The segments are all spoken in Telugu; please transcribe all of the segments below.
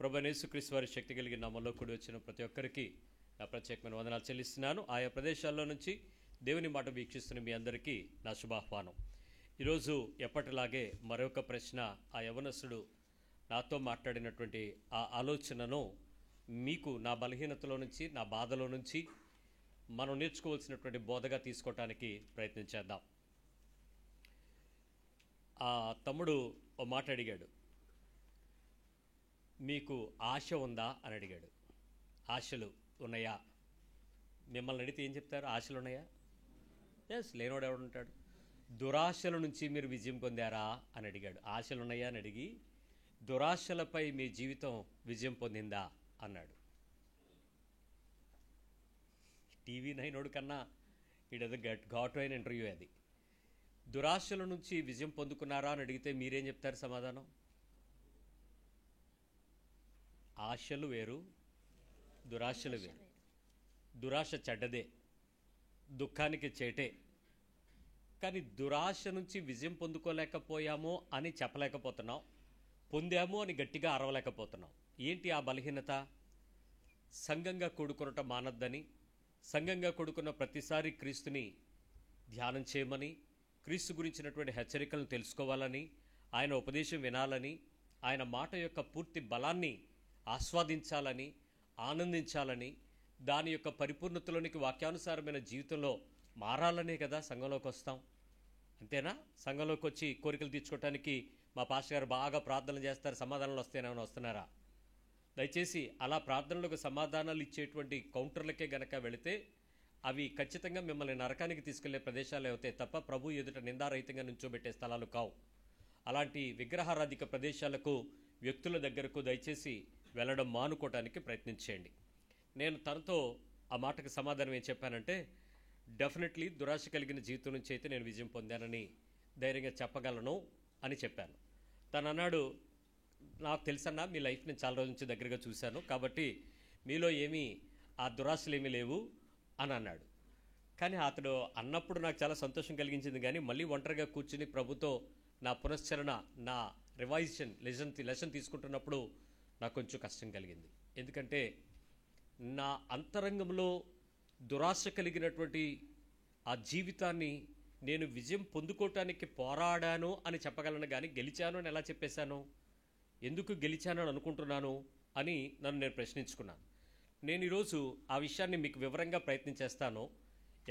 ప్రభువైన యేసుక్రీస్తు వారి శక్తి కలిగిన నామములో కూడి వచ్చిన ప్రతి ఒక్కరికి నా ప్రత్యేకమైన వందనాలు చెల్లిస్తున్నాను. ఆయా ప్రదేశాల్లో నుంచి దేవుని మాట వీక్షిస్తున్న మీ అందరికీ నా శుభాహ్వానం. ఈరోజు ఎప్పటిలాగే మరొక ప్రశ్న, ఆ యవనస్తుడు నాతో మాట్లాడినటువంటి ఆ ఆలోచనను మీకు నా బలహీనతలో నుంచి, నా బాధలో నుంచి మనం నేర్చుకోవాల్సినటువంటి బోధగా తీసుకోవటానికి ప్రయత్నం చేద్దాం. ఆ తమ్ముడు ఓ మాట అడిగాడు, మీకు ఆశ ఉందా అని అడిగాడు. ఆశలు ఉన్నాయా? మిమ్మల్ని అడిగితే ఏం చెప్తారు? ఆశలు ఉన్నాయా? ఎస్, లేనోడు ఎవడుంటాడు? దురాశల నుంచి మీరు విజయం పొందారా అని అడిగాడు. ఆశలు ఉన్నాయా అని అడిగి, దురాశలపై మీ జీవితం విజయం పొందిందా అన్నాడు. టీవీ 9 కన్నా ఇట్ ఘాటు అయిన ఇంటర్వ్యూ అది. దురాశల నుంచి విజయం పొందుకున్నారా అని అడిగితే మీరేం చెప్తారు సమాధానం? ఆశలు వేరు, దురాశలు వేరు. దురాశ చెడ్డదే, దుఃఖానికి చేటే. కానీ దురాశ నుంచి విజయం పొందుకోలేకపోయాము అని చెప్పలేకపోతున్నాం, పొందాము అని గట్టిగా అరవలేకపోతున్నాం. ఏంటి ఆ బలహీనత? సంఘంగా కూడుకునటం మానద్దని, సంఘంగా కూడుకున్న ప్రతిసారి క్రీస్తుని ధ్యానం చేయమని, క్రీస్తు గురించినటువంటి హెచ్చరికలను తెలుసుకోవాలని, ఆయన ఉపదేశం వినాలని, ఆయన మాట యొక్క పూర్తి బలాన్ని ఆస్వాదించాలని, ఆనందించాలని, దాని యొక్క పరిపూర్ణతలోనికి వాక్యానుసారమైన జీవితంలో మారాలనే కదా సంఘంలోకి వస్తాం. అంతేనా? సంఘంలోకి వచ్చి కోరికలు తీర్చుకోవటానికి మా పాస్టర్ గారు బాగా ప్రార్థనలు చేస్తారు, సమాధానాలు వస్తేనేమైనా వస్తున్నారా? దయచేసి అలా ప్రార్థనలకు సమాధానాలు ఇచ్చేటువంటి కౌంటర్లకే గనక వెళితే అవి ఖచ్చితంగా మిమ్మల్ని నరకానికి తీసుకెళ్లే ప్రదేశాలు అవుతాయి తప్ప ప్రభు ఎదుట నిందారహితంగా నుంచోబెట్టే స్థలాలు కావు. అలాంటి విగ్రహారాధిక ప్రదేశాలకు, వ్యక్తుల దగ్గరకు దయచేసి వెళ్ళడం మానుకోవటానికి ప్రయత్నించేయండి. నేను తనతో ఆ మాటకు సమాధానం ఏం చెప్పానంటే, డెఫినెట్లీ దురాశ కలిగిన జీవితం నుంచి అయితే నేను విజయం పొందానని ధైర్యంగా చెప్పగలను అని చెప్పాను. తను అన్నాడు, నాకు తెలుసన్నా, మీ లైఫ్ నేను చాలా రోజుల నుంచి దగ్గరగా చూశాను, కాబట్టి మీలో ఏమీ ఆ దురాశలు ఏమీ లేవు అని అన్నాడు. కానీ అతడు అన్నప్పుడు నాకు చాలా సంతోషం కలిగించింది. కానీ మళ్ళీ ఒంటరిగా కూర్చుని ప్రభుతో నా పునశ్చరణ, నా రివైజన్ లెసన్ తీసుకుంటున్నప్పుడు నాకు కొంచెం కష్టం కలిగింది. ఎందుకంటే నా అంతరంగంలో దురాశ కలిగినటువంటి ఆ జీవితాన్ని నేను విజయం పొందుకోవటానికి పోరాడాను అని చెప్పగలను, కానీ గెలిచాను అని ఎలా చెప్పేశాను? ఎందుకు గెలిచాను అని అనుకుంటున్నాను అని నన్ను నేను ప్రశ్నించుకున్నాను. నేను ఈరోజు ఆ విషయాన్ని మీకు వివరంగా ప్రయత్నం చేస్తాను.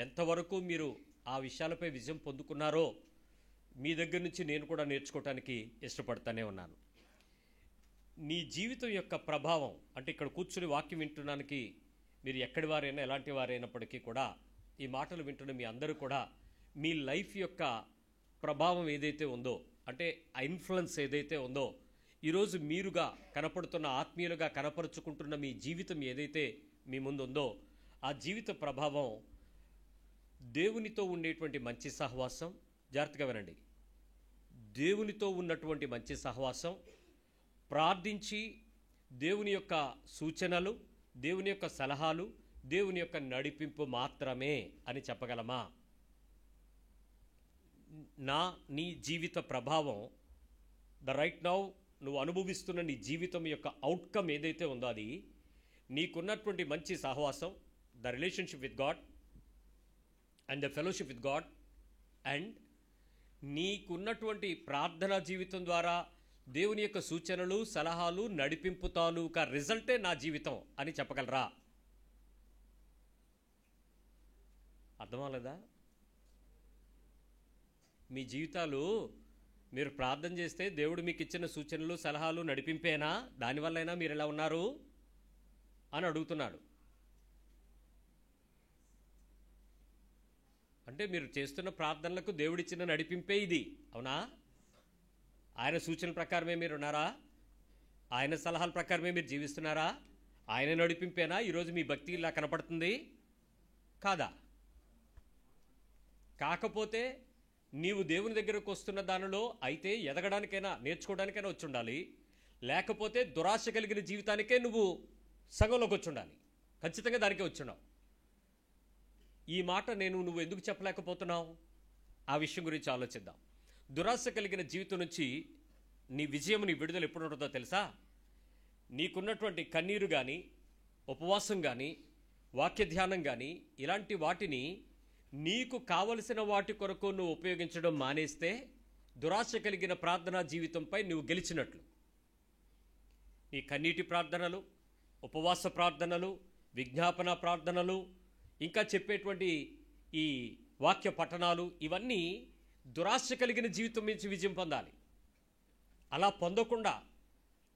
ఎంతవరకు మీరు ఆ విషయాలపై విజయం పొందుకున్నారో మీ దగ్గర నుంచి నేను కూడా నేర్చుకోవటానికి ఇష్టపడతానే ఉన్నాను. నీ జీవితం యొక్క ప్రభావం అంటే, ఇక్కడ కూర్చుని వాక్యం వింటున్నానికి మీరు ఎక్కడి వారైనా, ఎలాంటి వారైనప్పటికీ కూడా ఈ మాటలు వింటున్న మీ అందరూ కూడా మీ లైఫ్ యొక్క ప్రభావం ఏదైతే ఉందో, అంటే ఆ ఇన్ఫ్లుయెన్స్ ఏదైతే ఉందో, ఈరోజు మీరుగా కనపడుతున్న, ఆత్మీయులుగా కనపరుచుకుంటున్న మీ జీవితం ఏదైతే మీ ముందు ఉందో, ఆ జీవిత ప్రభావం దేవునితో ఉండేటువంటి మంచి సహవాసం, జాగ్రత్తగా వినండి, దేవునితో ఉన్నటువంటి మంచి సహవాసం, ప్రార్థించి దేవుని యొక్క సూచనలు, దేవుని యొక్క సలహాలు, దేవుని యొక్క నడిపింపు మాత్రమే అని చెప్పగలమా? నీ జీవిత ప్రభావం, రైట్ నౌ నువ్వు అనుభవిస్తున్న నీ జీవితం యొక్క అవుట్కమ్ ఏదైతే ఉందో, అది నీకున్నటువంటి మంచి సహవాసం, the relationship with God and the fellowship with God, and నీకున్నటువంటి ప్రార్థనా జీవితం ద్వారా దేవుని యొక్క సూచనలు, సలహాలు, నడిపింపు తాలూకా రిజల్టే నా జీవితం అని చెప్పగలరా? అర్థమవలేదా? మీ జీవితాలు మీరు ప్రార్థన చేస్తే దేవుడు మీకు ఇచ్చిన సూచనలు, సలహాలు, నడిపింపేనా? దానివల్లైనా మీరు ఎలా ఉన్నారు అని అడుగుతున్నాడు. అంటే మీరు చేస్తున్న ప్రార్థనలకు దేవుడిచ్చిన నడిపింపే ఇది, అవునా? ఆయన సూచనల ప్రకారమే మీరు ఉన్నారా? ఆయన సలహాల ప్రకారమే మీరు జీవిస్తున్నారా? ఆయన నడిపింపేనా ఈరోజు మీ భక్తి ఇలా కనపడుతుంది? కాదా? కాకపోతే నీవు దేవుని దగ్గరకు వస్తున్న దానిలో అయితే ఎదగడానికైనా, నేర్చుకోవడానికైనా వచ్చి ఉండాలి. లేకపోతే దురాశ కలిగిన జీవితానికే నువ్వు సంఘంలోకి వచ్చి ఉండాలి. ఖచ్చితంగా దానికే వచ్చున్నావు. ఈ మాట నువ్వు ఎందుకు చెప్పలేకపోతున్నావు? ఆ విషయం గురించి ఆలోచిద్దాం. దురాశ కలిగిన జీవితం నుంచి నీ విజయం, నీ విడుదల ఎప్పుడు ఉంటుందో తెలుసా? నీకున్నటువంటి కన్నీరు కానీ, ఉపవాసం కానీ, వాక్య ధ్యానం కానీ, ఇలాంటి వాటిని నీకు కావలసిన వాటి కొరకు నువ్వు ఉపయోగించడం మానేస్తే దురాశ కలిగిన ప్రార్థనా జీవితంపై నువ్వు గెలిచినట్లు. నీ కన్నీటి ప్రార్థనలు, ఉపవాస ప్రార్థనలు, విజ్ఞాపన ప్రార్థనలు, ఇంకా చెప్పేటువంటి ఈ వాక్య పఠనాలు, ఇవన్నీ దురాశ కలిగిన జీవితం నుంచి విజయం పొందాలి. అలా పొందకుండా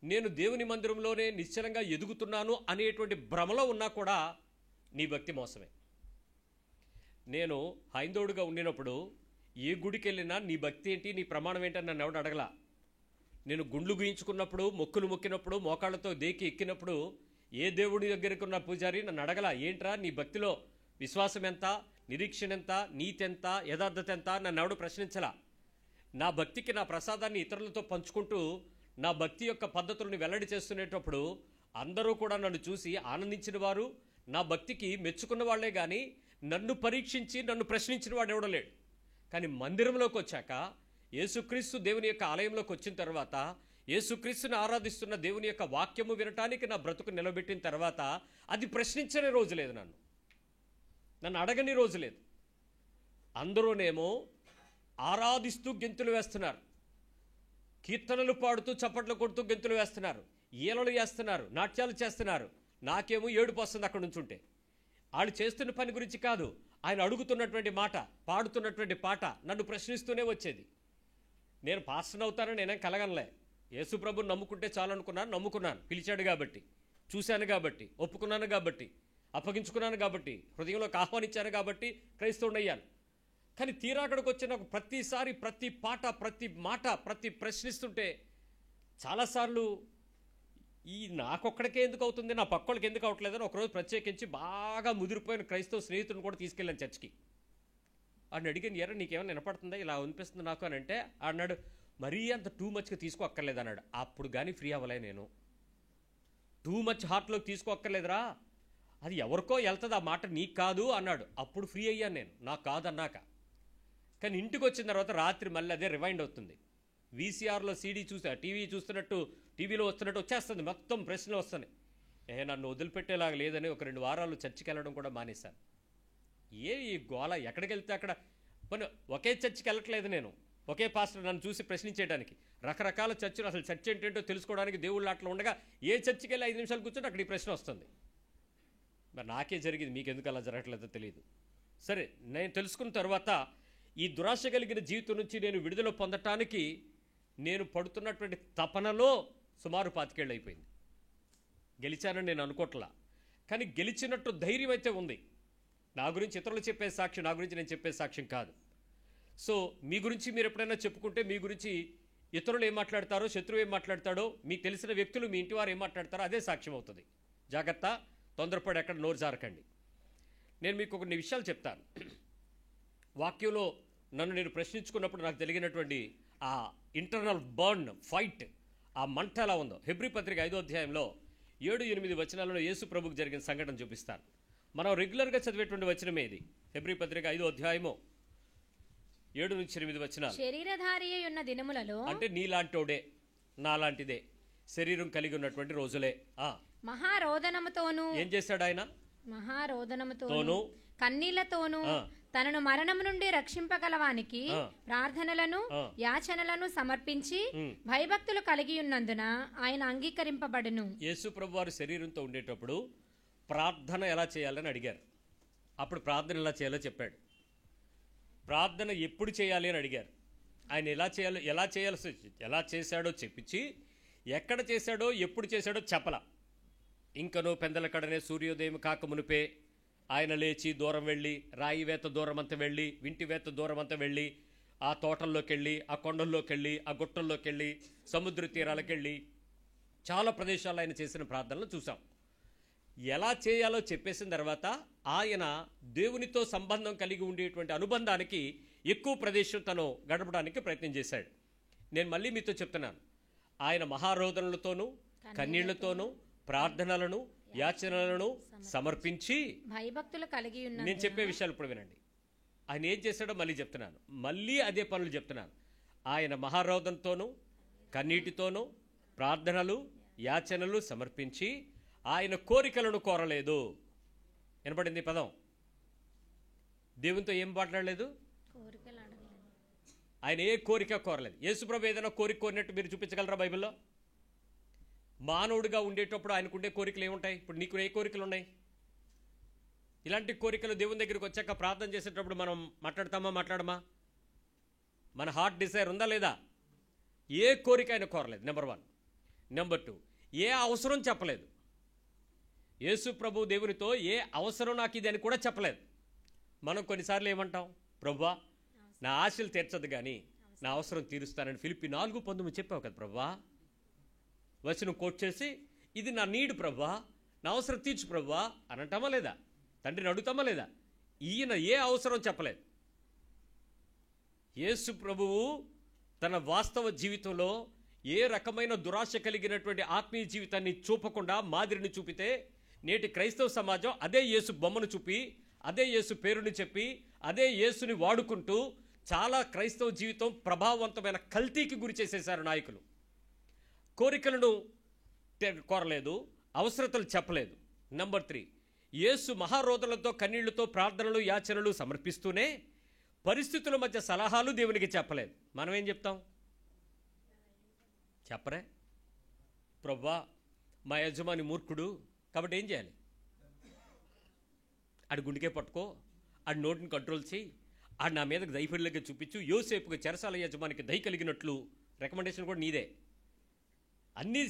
నేను దేవుని మందిరంలోనే నిశ్చలంగా ఎదుగుతున్నాను అనేటువంటి భ్రమలో ఉన్నా కూడా నీ భక్తి మోసమే. నేను హైందవుడిగా ఉండినప్పుడు ఏ గుడికి వెళ్ళినా నీ భక్తి ఏంటి, నీ ప్రమాణం ఏంటని నన్ను ఎవడు అడగలా. నేను గుండ్లు గుయించుకున్నప్పుడు, మొక్కులు మొక్కినప్పుడు, మోకాళ్ళతో దేకి ఎక్కినప్పుడు ఏ దేవుడి దగ్గరకు ఉన్న పూజారి నన్ను అడగలా, ఏంట్రా నీ భక్తిలో విశ్వాసం ఎంత, నిరీక్షణ ఎంత, నీతి ఎంత, యథార్థత ఎంత నన్ను ఎవడు ప్రశ్నించలా. నా భక్తికి నా ప్రసాదాన్ని ఇతరులతో పంచుకుంటూ నా భక్తి యొక్క పద్ధతులను వెల్లడి చేస్తునేటప్పుడు అందరూ కూడా నన్ను చూసి ఆనందించిన వారు, నా భక్తికి మెచ్చుకున్న వాళ్లే కానీ నన్ను పరీక్షించి నన్ను ప్రశ్నించిన వాడు ఎవడో లేడు. కానీ మందిరంలోకి వచ్చాక, యేసుక్రీస్తు దేవుని యొక్క ఆలయంలోకి వచ్చిన తర్వాత, యేసుక్రీస్తుని ఆరాధిస్తున్న దేవుని యొక్క వాక్యము వినటానికి నా బ్రతుకు నిలబెట్టిన తర్వాత అది ప్రశ్నించని రోజు లేదు, నన్ను అడగని రోజు లేదు. అందరూనేమో ఆరాధిస్తూ గెంతులు వేస్తున్నారు, కీర్తనలు పాడుతూ చప్పట్లు కొడుతూ గెంతులు వేస్తున్నారు, ఈలలు వేస్తున్నారు, నాట్యాలు చేస్తున్నారు. నాకేమో ఏడుపు వస్తుంది అక్కడ నుంచుంటే. వాళ్ళు చేస్తున్న పని గురించి కాదు, ఆయన అడుగుతున్నటువంటి మాట, పాడుతున్నటువంటి పాట నన్ను ప్రశ్నిస్తూనే వచ్చేది. నేను పాస్టర్ అవుతానని నేనేం కలగనలే. యేసుప్రభుని నమ్ముకుంటే చాలనుకున్నాను, నమ్ముకున్నాను. పిలిచాడు కాబట్టి, చూశాను కాబట్టి, ఒప్పుకున్నాను కాబట్టి, అప్పగించుకున్నాను కాబట్టి, హృదయంలోకి ఆహ్వానించాను కాబట్టి క్రైస్తవుడయ్యాను. కానీ తీరా అక్కడికి వచ్చిన ప్రతిసారి ప్రతి పాట, ప్రతి మాట, ప్రతి ప్రశ్నిస్తుంటే చాలాసార్లు ఈ నాకొక్కడికే ఎందుకు అవుతుంది, నా పక్కోళ్ళకి ఎందుకు అవట్లేదని ఒకరోజు ప్రత్యేకించి బాగా ముదిరిపోయిన క్రైస్తవ స్నేహితులను కూడా తీసుకెళ్ళాను చర్చికి. ఆడిని అడిగాను, ఎరా నీకేమైనా వినపడుతుందా, ఇలా అనిపిస్తుంది నాకు అని అంటే అన్నాడు, మరీ అంత టూ మచ్గా తీసుకోక్కర్లేదు అన్నాడు. అప్పుడు కానీ ఫ్రీ అవ్వలే నేను. టూ మచ్ హార్ట్లోకి తీసుకోక్కర్లేదురా, అది ఎవరికో వెళ్తుంది, ఆ మాట నీకు కాదు అన్నాడు. అప్పుడు ఫ్రీ అయ్యాను నేను, నాకు కాదు అన్నాక. కానీ ఇంటికి వచ్చిన తర్వాత రాత్రి మళ్ళీ అదే రివైండ్ అవుతుంది. వీసీఆర్లో సీడీ చూసా, టీవీ చూస్తున్నట్టు, టీవీలో వస్తున్నట్టు వచ్చేస్తుంది, మొత్తం ప్రశ్నలు వస్తున్నాయి. నన్ను వదిలిపెట్టేలాగా లేదని ఒక 2 వారాలు చర్చికి వెళ్ళడం కూడా మానేశాను. ఈ గోల ఎక్కడికి వెళ్తే అక్కడ. ఒకే చర్చికి వెళ్ళట్లేదు నేను, ఒకే పాస్టర్ నన్ను చూసి ప్రశ్నించేయడానికి. రకరకాల చర్చలు, అసలు చర్చ ఏంటంటో తెలుసుకోవడానికి దేవుళ్ళు అట్లా ఉండగా ఏ చర్చికి వెళ్ళి 5 నిమిషాలు కూర్చొని అక్కడ ఈ ప్రశ్న వస్తుంది. మరి నాకే జరిగింది, మీకు ఎందుకు అలా జరగట్లేదో తెలియదు. సరే, నేను తెలుసుకున్న తర్వాత ఈ దురాశ కలిగిన జీవితం నుంచి నేను విడుదల పొందటానికి నేను పడుతున్నటువంటి తపనలో సుమారు 25 ఏళ్ళు అయిపోయింది. గెలిచానని నేను అనుకోవట్లా, కానీ గెలిచినట్టు ధైర్యం అయితే ఉంది. నా గురించి ఇతరులు చెప్పే సాక్ష్యం, నా గురించి నేను చెప్పే సాక్ష్యం కాదు. సో మీ గురించి మీరు ఎప్పుడైనా చెప్పుకుంటే మీ గురించి ఇతరులు ఏం మాట్లాడతారో, శత్రువు ఏం మాట్లాడతాడో, మీకు తెలిసిన వ్యక్తులు, మీ ఇంటి వారు ఏం మాట్లాడతారో అదే సాక్ష్యం అవుతుంది. జాగ్రత్త, తొందరపడి ఎక్కడ నోరు జారకండి. నేను మీకు కొన్ని విషయాలు చెప్తాను. వాక్యంలో నన్ను నేను ప్రశ్నించుకున్నప్పుడు నాకు జరిగినటువంటి ఆ ఇంటర్నల్ బర్న్, ఫైట్, ఆ మంట ఎలా ఉందో హెబ్రీ పత్రిక 5వ అధ్యాయంలో 7-8 వచనాలలో యేసు ప్రభుకు జరిగిన సంఘటన చూపిస్తాను. మనం రెగ్యులర్గా చదివేటువంటి వచనమే ఇది. హెబ్రీ పత్రిక 5వ అధ్యాయము 7-8 వచనాలు. శరీరధారి ఉన్న దినములలో, అంటే నీలాంటోడే, నాలాంటిదే శరీరం కలిగి ఉన్నటువంటి రోజులే. మహారోదనముతోను ఏం చేశాడు ఆయన? మహారోదనముతోను కన్నీళ్లతోను తనను మరణం నుండి రక్షింపగలవానికి ప్రార్థనలను, యాచనలను సమర్పించి భయభక్తులు కలిగి ఉన్నందున ఆయన అంగీకరింపబడును. యేసు ప్రభు వారు శరీరంతో ఉండేటప్పుడు ప్రార్థన ఎలా చేయాలని అడిగారు. అప్పుడు ప్రార్థన ఎలా చేయాలో చెప్పాడు. ప్రార్థన ఎప్పుడు చేయాలి అని అడిగారు. ఆయన ఎలా చేశాడో చెప్పించి, ఎక్కడ చేశాడో, ఎప్పుడు చేశాడో చెప్పలా. ఇంకనో పెందల కడనే సూర్యోదయం కాకమునిపే ఆయన లేచి దూరం వెళ్ళి, రాయి వేత దూరం అంతా వెళ్ళి, వింటి వేత దూరం అంతా వెళ్ళి, ఆ తోటల్లోకి వెళ్ళి, ఆ కొండల్లోకి వెళ్ళి, ఆ గుట్టల్లోకి వెళ్ళి, సముద్ర తీరాలకు వెళ్ళి, చాలా ప్రదేశాల్లో ఆయన చేసిన ప్రార్థనలు చూసాం. ఎలా చేయాలో చెప్పేసిన తర్వాత ఆయన దేవునితో సంబంధం కలిగి ఉండేటువంటి అనుబంధానికి ఎక్కువ ప్రదేశం తను గడపడానికి ప్రయత్నం చేశాడు. నేను మళ్ళీ మీతో చెప్తున్నాను, ఆయన మహారోదనలతోనూ కన్నీళ్లతోనూ ప్రార్థనలను, యాచనలను సమర్పించి భయభక్తులు కలిగి ఉన్న. నేను చెప్పే విషయాలు ఇప్పుడు వినండి. ఆయన ఏం చేశాడో మళ్ళీ చెప్తున్నాను, మళ్ళీ అదే పనులు చెప్తున్నాను. ఆయన మహారోదంతోనూ కన్నీటితోనూ ప్రార్థనలు, యాచనలు సమర్పించి ఆయన కోరికలను కోరలేదు. వినపడింది పదం? దేవునితో ఏం మాట్లాడలేదు? కోరికలు అడగలేదు. ఆయన ఏ కోరిక కోరలేదు. యేసుప్రభు ఏదైనా కోరిక కోరినట్టు మీరు చూపించగలరా బైబిల్లో? మానవుడిగా ఉండేటప్పుడు ఆయనకుండే కోరికలు ఏముంటాయి? ఇప్పుడు నీకు ఏ కోరికలు ఉన్నాయి? ఇలాంటి కోరికలు దేవుని దగ్గరికి వచ్చాక ప్రార్థన చేసేటప్పుడు మనం మాట్లాడమా? మన హార్ట్ డిజైర్ ఉందా లేదా? ఏ కోరిక ఆయన కోరలేదు, నెంబర్ 1. నెంబర్ 2, ఏ అవసరం చెప్పలేదు. యేసు ప్రభు దేవునితో ఏ అవసరం నాకు ఇది అని కూడా చెప్పలేదు. మనం కొన్నిసార్లు ఏమంటాం? ప్రభువా, నా ఆశలు తీర్చదు కానీ నా అవసరం తీరుస్తానని ఫిలిప్పీ 4:19 చెప్పావు కదా ప్రభువా. వచనం కోట్ చేసి, ఇది నా నీడు ప్రభువా, నా అవసరం తీర్చు ప్రభువా అని అంటామా లేదా? తండ్రిని అడుగుతామా లేదా? ఈయన ఏ అవసరం చెప్పలేదు. యేసు ప్రభువు తన వాస్తవ జీవితంలో ఏ రకమైన దురాశ కలిగినటువంటి ఆత్మీయ జీవితాన్ని చూపకుండా మాదిరిని చూపితే, నేటి క్రైస్తవ సమాజం అదే యేసు బొమ్మను చూపి, అదే యేసు పేరుని చెప్పి, అదే యేసుని వాడుకుంటూ చాలా క్రైస్తవ జీవితం ప్రభావవంతమైన కల్తీకి గురి చేసేశారు నాయకులు. కోరికలను కోరలేదు, అవసరతలు చెప్పలేదు. నెంబర్ 3, యేసు మహారోదనలతో కన్నీళ్లతో ప్రార్థనలు యాచనలు సమర్పిస్తూనే పరిస్థితుల మధ్య సలహాలు దేవునికి చెప్పలేదు. మనం ఏం చెప్తాం? చెప్పరే, ప్రభువా మా యజమాని మూర్ఖుడు కాబట్టి ఏం చేయాలి? ఆడి గుండెకే పట్టుకో, ఆడి నోటిని కంట్రోల్ చేయి, ఆడు నా మీదకి దైఫల్యంగా చూపించు, యోసేపుకి చెరసాల యజమానికి దయ కలిగినట్లు. రికమెండేషన్ కూడా నీదే. అన్ని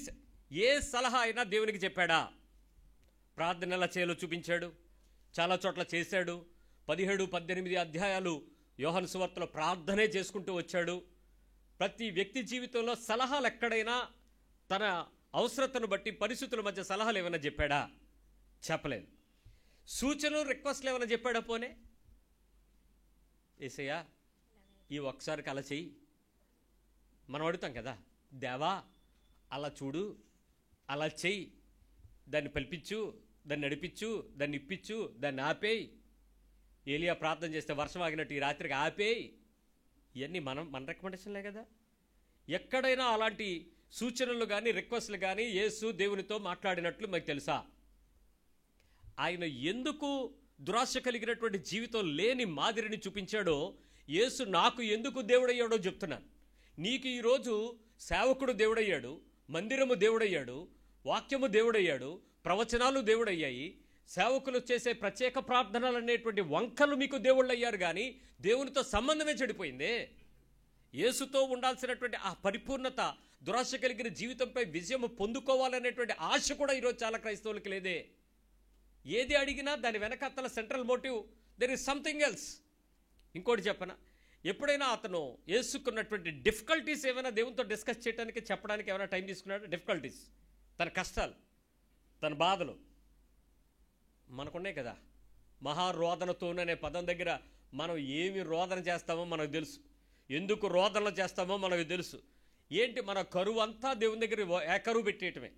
ఏ సలహా అయినా దేవునికి చెప్పాడా? ప్రార్థన ఎలా చేయాలో చూపించాడు, చాలా చోట్ల చేశాడు. 17-18 అధ్యాయాలు యోహాను సువార్తలో ప్రార్థనే చేసుకుంటూ వచ్చాడు. ప్రతి వ్యక్తి జీవితంలో సలహాలు ఎక్కడైనా తన అవసరతను బట్టి పరిస్థితుల మధ్య సలహాలు ఏమైనా చెప్పాడా? చెప్పలేదు. సూచనలు రిక్వెస్ట్లు ఏమైనా చెప్పాడా? పోనే యేసయ్యా ఈ ఒక్కసారికి అలా చెయ్యి. మనం అడుగుతాం కదా, దేవా అలా చూడు, అలా చెయ్యి, దాన్ని పలిపించు, దాన్ని నడిపించు, దాన్ని ఇప్పించు, దాన్ని ఆపేయి. ఏలియా ప్రార్థన చేస్తే వర్షం ఆగినట్టు ఈ రాత్రికి ఆపేయి. ఇవన్నీ మన రికమెండేషన్లే కదా. ఎక్కడైనా అలాంటి సూచనలు కానీ రిక్వెస్ట్లు కానీ యేసు దేవునితో మాట్లాడినట్లు మీకు తెలుసా? ఆయన ఎందుకు దురాశ కలిగినటువంటి జీవితం లేని మాదిరిని చూపించాడో, యేసు నాకు ఎందుకు దేవుడయ్యాడో చెప్తున్నాను. నీకు ఈరోజు సేవకుడు దేవుడయ్యాడు, మందిరము దేవుడయ్యాడు, వాక్యము దేవుడయ్యాడు, ప్రవచనాలు దేవుడయ్యాయి, సేవకులు చేసే ప్రత్యేక ప్రార్థనలు అనేటువంటి వంకలు మీకు దేవుళ్ళు అయ్యారు. కానీ దేవునితో సంబంధమే చెడిపోయిందే. యేసుతో ఉండాల్సినటువంటి ఆ పరిపూర్ణత, దురాశ కలిగిన జీవితంపై విజయం పొందుకోవాలనేటువంటి ఆశ కూడా ఈరోజు చాలా క్రైస్తవులకి లేదే. ఏది అడిగినా దాని వెనకత్తల central motive there is something else. ఇంకోటి చెప్పనా, ఎప్పుడైనా అతను యేసుకున్నటువంటి డిఫికల్టీస్ ఏమైనా దేవునితో డిస్కస్ చేయడానికి చెప్పడానికి ఏమైనా టైం తీసుకున్నాడు? డిఫికల్టీస్, తన కష్టాలు, తన బాధలు మనకున్నాయి కదా. మహారోదనతోననే పదం దగ్గర మనం ఏమి రోదన చేస్తామో మనకు తెలుసు, ఎందుకు రోదనలు చేస్తామో మనకు తెలుసు. ఏంటి మన కరువు అంతా దేవుని దగ్గర ఏకరువు పెట్టేయటమే.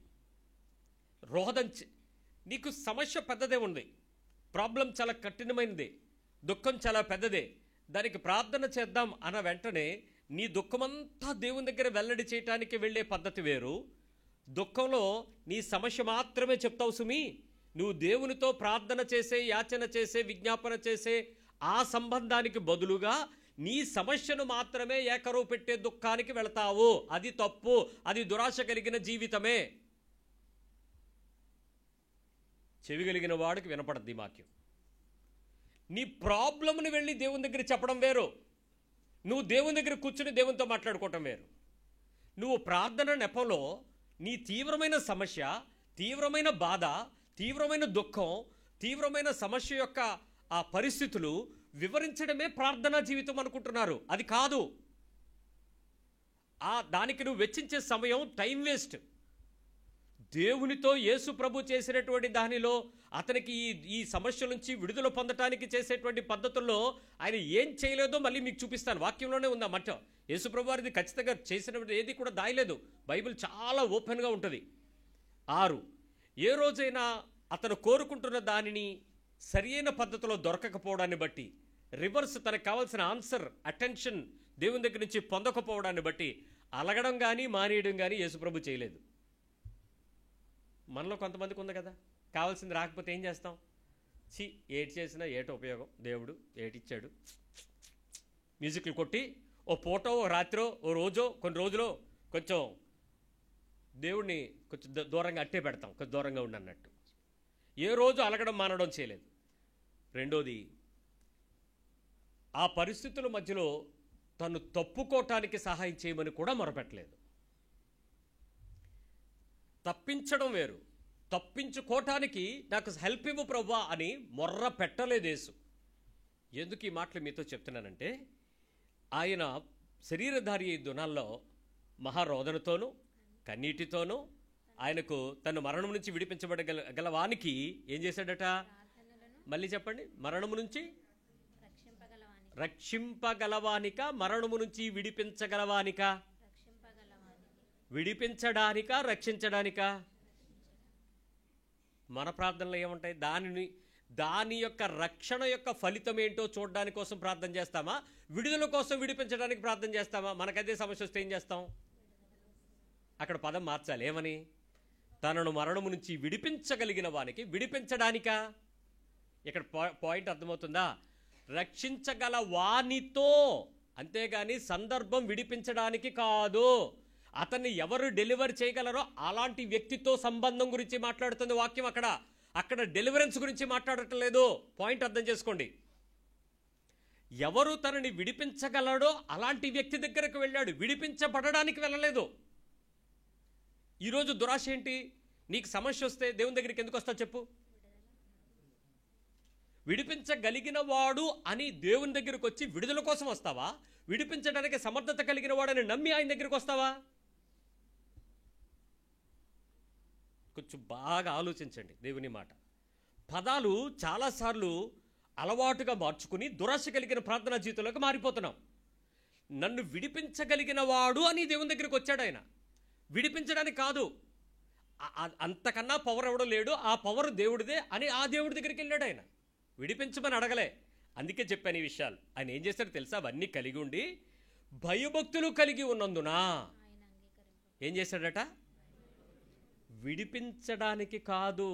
నీకు సమస్య పెద్దదే ఉంది, ప్రాబ్లం చాలా కఠినమైనది, దుఃఖం చాలా పెద్దదే, దానికి ప్రార్థన చేద్దాం అన్న వెంటనే నీ దుఃఖమంతా దేవుని దగ్గర వెల్లడి చేయటానికి వెళ్ళే పద్ధతి వేరు. దుఃఖంలో నీ సమస్య మాత్రమే చెప్తావు సుమి. నువ్వు దేవునితో ప్రార్థన చేసే, యాచన చేసే, విజ్ఞాపన చేసే ఆ సంబంధానికి బదులుగా నీ సమస్యను మాత్రమే ఏకరువు పెట్టే దుఃఖానికి వెళతావు. అది తప్పు, అది దురాశ కలిగిన జీవితమే. చెవి కలిగిన వాడికి వినపడద్ది వాక్యం. నీ ప్రాబ్లంని వెళ్ళి దేవుని దగ్గర చెప్పడం వేరు, నువ్వు దేవుని దగ్గర కూర్చుని దేవునితో మాట్లాడుకోవటం వేరు. నువ్వు ప్రార్థన నెపంలో నీ తీవ్రమైన సమస్య, తీవ్రమైన బాధ, తీవ్రమైన దుఃఖం, తీవ్రమైన సమస్య యొక్క ఆ పరిస్థితులు వివరించడమే ప్రార్థనా జీవితం అనుకుంటున్నారు. అది కాదు. దానికి నువ్వు వెచ్చించే సమయం టైం వేస్ట్. దేవునితో యేసు ప్రభు చేసినటువంటి దానిలో అతనికి ఈ సమస్య నుంచి విడుదల పొందటానికి చేసేటువంటి పద్ధతుల్లో ఆయన ఏం చేయలేదో మళ్ళీ మీకు చూపిస్తాను. వాక్యంలోనే ఉందా మాట. యేసు ప్రభు వారిది ఖచ్చితంగా చేసినటువంటి ఏది కూడా దాయలేదు. బైబిల్ చాలా ఓపెన్గా ఉంటుంది. 6, ఏ రోజైనా అతను కోరుకుంటున్న దానిని సరియైన పద్ధతిలో దొరకకపోవడాన్ని బట్టి, రివర్స్ తనకు కావాల్సిన ఆన్సర్, అటెన్షన్ దేవుని దగ్గర నుంచి పొందకపోవడాన్ని బట్టి అలగడం కానీ మానేయడం కానీ యేసుప్రభు చేయలేదు. మనలో కొంతమందికి ఉంది కదా, కావాల్సింది రాకపోతే ఏం చేస్తాం? ఏటి చేసినా ఏటి ఉపయోగం, దేవుడు ఏటిచ్చాడు, మ్యూజిక్లు కొట్టి ఓ పూటో ఓ రాత్రో ఓ రోజో కొన్ని రోజులో కొంచెం దేవుడిని కొంచెం దూరంగా అట్టే పెడతాం, కొంచెం దూరంగా ఉండన్నట్టు. ఏ రోజు అలగడం మానడం చేయలేదు. రెండోది, ఆ పరిస్థితుల మధ్యలో తను తప్పుకోవటానికి సహాయం చేయమని కూడా మొరపెట్టలేదు. తప్పించడం వేరు, తప్పించుకోవటానికి నాకు హెల్ప్ ఇవ్వు ప్రభువా అని మొర్ర పెట్టలేదు యేసు. ఎందుకు ఈ మాటలు మీతో చెప్తున్నానంటే, ఆయన శరీరధారి ఈ దినాల్లో మహారోదనతోనూ కన్నీటితోనూ ఆయనకు తను మరణం నుంచి విడిపించబడగలవానికి ఏం చేశాడట? మళ్ళీ చెప్పండి. మరణము నుంచి రక్షింపగలవానిక, మరణము నుంచి విడిపించగలవానిక? విడిపించడానిక, రక్షించడానిక? మన ప్రార్థనలు ఏముంటాయి? దాని యొక్క రక్షణ యొక్క ఫలితం ఏంటో చూడడానికి కోసం ప్రార్థన చేస్తామా? విడుదల కోసం విడిపించడానికి ప్రార్థన చేస్తామా? మనకదే సమస్య వస్తే ఏం చేస్తాం? అక్కడ పదం మార్చాలి. ఏమని? తనను మరణము నుంచి విడిపించగలిగిన వానికి. విడిపించడానికా? ఇక్కడ పాయింట్ అర్థమవుతుందా? రక్షించగల వానితో, అంతేగాని సందర్భం విడిపించడానికి కాదు. అతన్ని ఎవరు డెలివర్ చేయగలరో అలాంటి వ్యక్తితో సంబంధం గురించి మాట్లాడుతుంది వాక్యం. అక్కడ డెలివరెన్స్ గురించి మాట్లాడటం లేదు. పాయింట్ అర్థం చేసుకోండి. ఎవరు తనని విడిపించగలడో అలాంటి వ్యక్తి దగ్గరకు వెళ్ళాడు, విడిపించబడడానికి వెళ్ళలేదు. ఈరోజు దురాశ ఏంటి? నీకు సమస్య వస్తే దేవుని దగ్గరికి ఎందుకు వస్తావు చెప్పు? విడిపించగలిగిన వాడు అని దేవుని దగ్గరకు వచ్చి విడుదల కోసం వస్తావా? విడిపించడానికి సమర్థత కలిగిన వాడని నమ్మి ఆయన దగ్గరికి వస్తావా? కొంచెం బాగా ఆలోచించండి దేవుని మాట. పదాలు చాలాసార్లు అలవాటుగా మార్చుకుని దురాశ కలిగిన ప్రార్థనా జీవితంలోకి మారిపోతున్నాం. నన్ను విడిపించగలిగిన వాడు అని దేవుని దగ్గరికి వచ్చాడు ఆయన. విడిపించడానికి కాదు, అంతకన్నా పవర్ ఎవడో లేడు, ఆ పవర్ దేవుడిదే అని ఆ దేవుడి దగ్గరికి వెళ్ళాడు ఆయన. విడిపించమని అడగలే. అందుకే చెప్పాను ఈ విషయాలు. ఆయన ఏం చేశాడు తెలుసా? అవన్నీ కలిగి ఉండి భయభక్తులు కలిగి ఉన్నందున ఏం చేశాడట? విడిపించడానికి కాదు.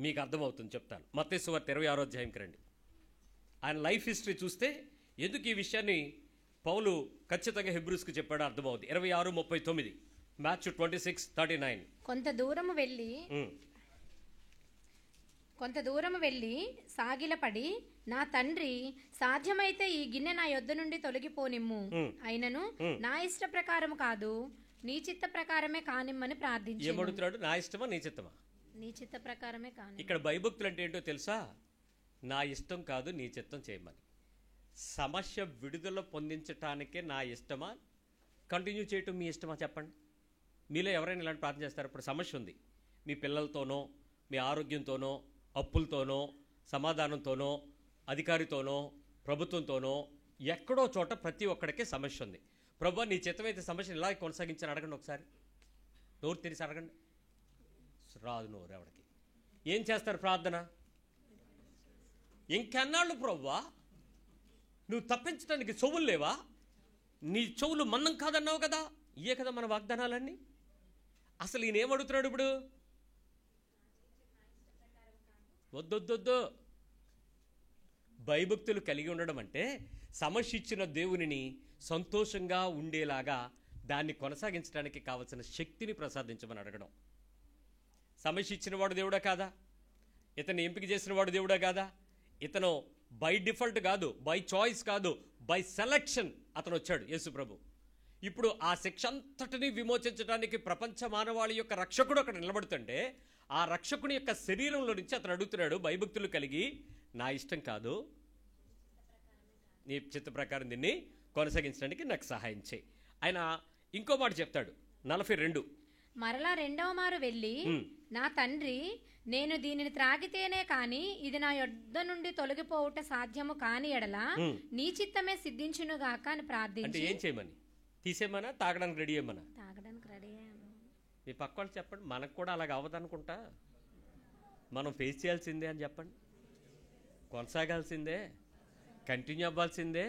మీకు అర్థమవుతుంది, చెప్తాను. మత్తయి సువార్త 26వ అధ్యాయంకి రండి. ఆయన లైఫ్ హిస్టరీ చూస్తే ఎందుకు ఈ విషయాన్ని పౌలు ఖచ్చితంగా హెబ్రూస్కి చెప్పాడో అర్థమవుతుంది. 26:39, మ్యాథ్యూ 26:39. కొంత దూరము వెళ్ళి సాగిలపడి, నా తండ్రి, సాధ్యమైతే ఈ గిన్నె నా యొద్ద నుండి తొలగిపోనిమ్ము, అయినను నా ఇష్ట ప్రకారం కాదు, నీ చిత్త ప్రకారమే కానిమ్మని ప్రార్థించాడు. ఏమడుగుతున్నాడు? నా ఇష్టమా నీ చిత్తమా? నీ చిత్త ప్రకారమే కాని. ఇక్కడ భయభక్తులు అంటే ఏంటో తెలుసా? నా ఇష్టం కాదు, నీ చిత్తం చేయమని. సమస్య విడుదల పొందించటానికే నా ఇష్టమా, కంటిన్యూ చేయటం మీ ఇష్టమా? చెప్పండి. మీలో ఎవరైనా ఇలాంటి ప్రార్థన చేస్తారు? ఇప్పుడు సమస్య ఉంది, మీ పిల్లలతోనో, మీ ఆరోగ్యంతోనో, అప్పులతోనో, సమాధానంతోనో, అధికారితోనో, ప్రభుత్వంతోనో, ఎక్కడో చోట ప్రతి ఒక్కడికి సమస్య ఉంది. ప్రభువా నీ చిత్తమైతే సమస్యను ఇలా కొనసాగించని అడగండి. ఒకసారి నోరు తెరిచి అడగండి. రాదు నోరు ఎవడికి. ఏం చేస్తారు ప్రార్థన? ఇంకెన్నాళ్ళు ప్రభువా నువ్వు తప్పించడానికి చెవులు లేవా? నీ చెవులు మందం కాదన్నావు కదా. ఇయే కదా మన వాగ్దానాలన్నీ. అసలు ఈయన ఏమడుగుతున్నాడు ఇప్పుడు? వద్దొద్దొద్దు. భయభక్తులు కలిగి ఉండడం అంటే సమస్య ఇచ్చిన దేవునిని సంతోషంగా ఉండేలాగా దాన్ని కొనసాగించడానికి కావలసిన శక్తిని ప్రసాదించమని అడగడం. సమస్య ఇచ్చిన వాడు దేవుడా కాదా? ఇతను ఎంపిక చేసిన వాడు దేవుడా కాదా? ఇతను బై డిఫాల్ట్ కాదు, బై చాయిస్ కాదు, బై సెలక్షన్ అతను వచ్చాడు యేసు ప్రభు. ఇప్పుడు ఆ శిక్ష అంతటిని విమోచించడానికి ప్రపంచ మానవాళి యొక్క రక్షకుడు అక్కడ నిలబడుతుంటే, ఆ రక్షకుని యొక్క శరీరంలో నుంచి అతను అడుగుతున్నాడు భయభక్తులు కలిగి, నా ఇష్టం కాదు, నీ చిత్త ప్రకారం దీన్ని కొనసాగించడానికి నాకు సహాయం చేయి. ఆయన ఇంకో మాట చెప్తాడు 42. మరలా రెండవ మారు వెళ్ళి, నా తండ్రి, నేను దీనిని త్రాగితేనే కాని ఇది నా యొద్ద నుండి తొలగిపోవుట సాధ్యము కాని ఎడల నీ చిత్తమే సిద్ధించునుగాక అని ప్రార్థించి. అంటే ఏం చేయమని? తీసేమనా? తాగడానికి రెడీ అయ్యమనా? తాగడానికి రెడీ అయ్యాను. మీ పక్క వాళ్ళు చెప్పండి, మనకు కూడా అలాగ అవ్వదనుకుంటా. మనం ఫేస్ చేయాల్సిందే అని చెప్పండి. కొనసాగాల్సిందే, కంటిన్యూ అవ్వాల్సిందే,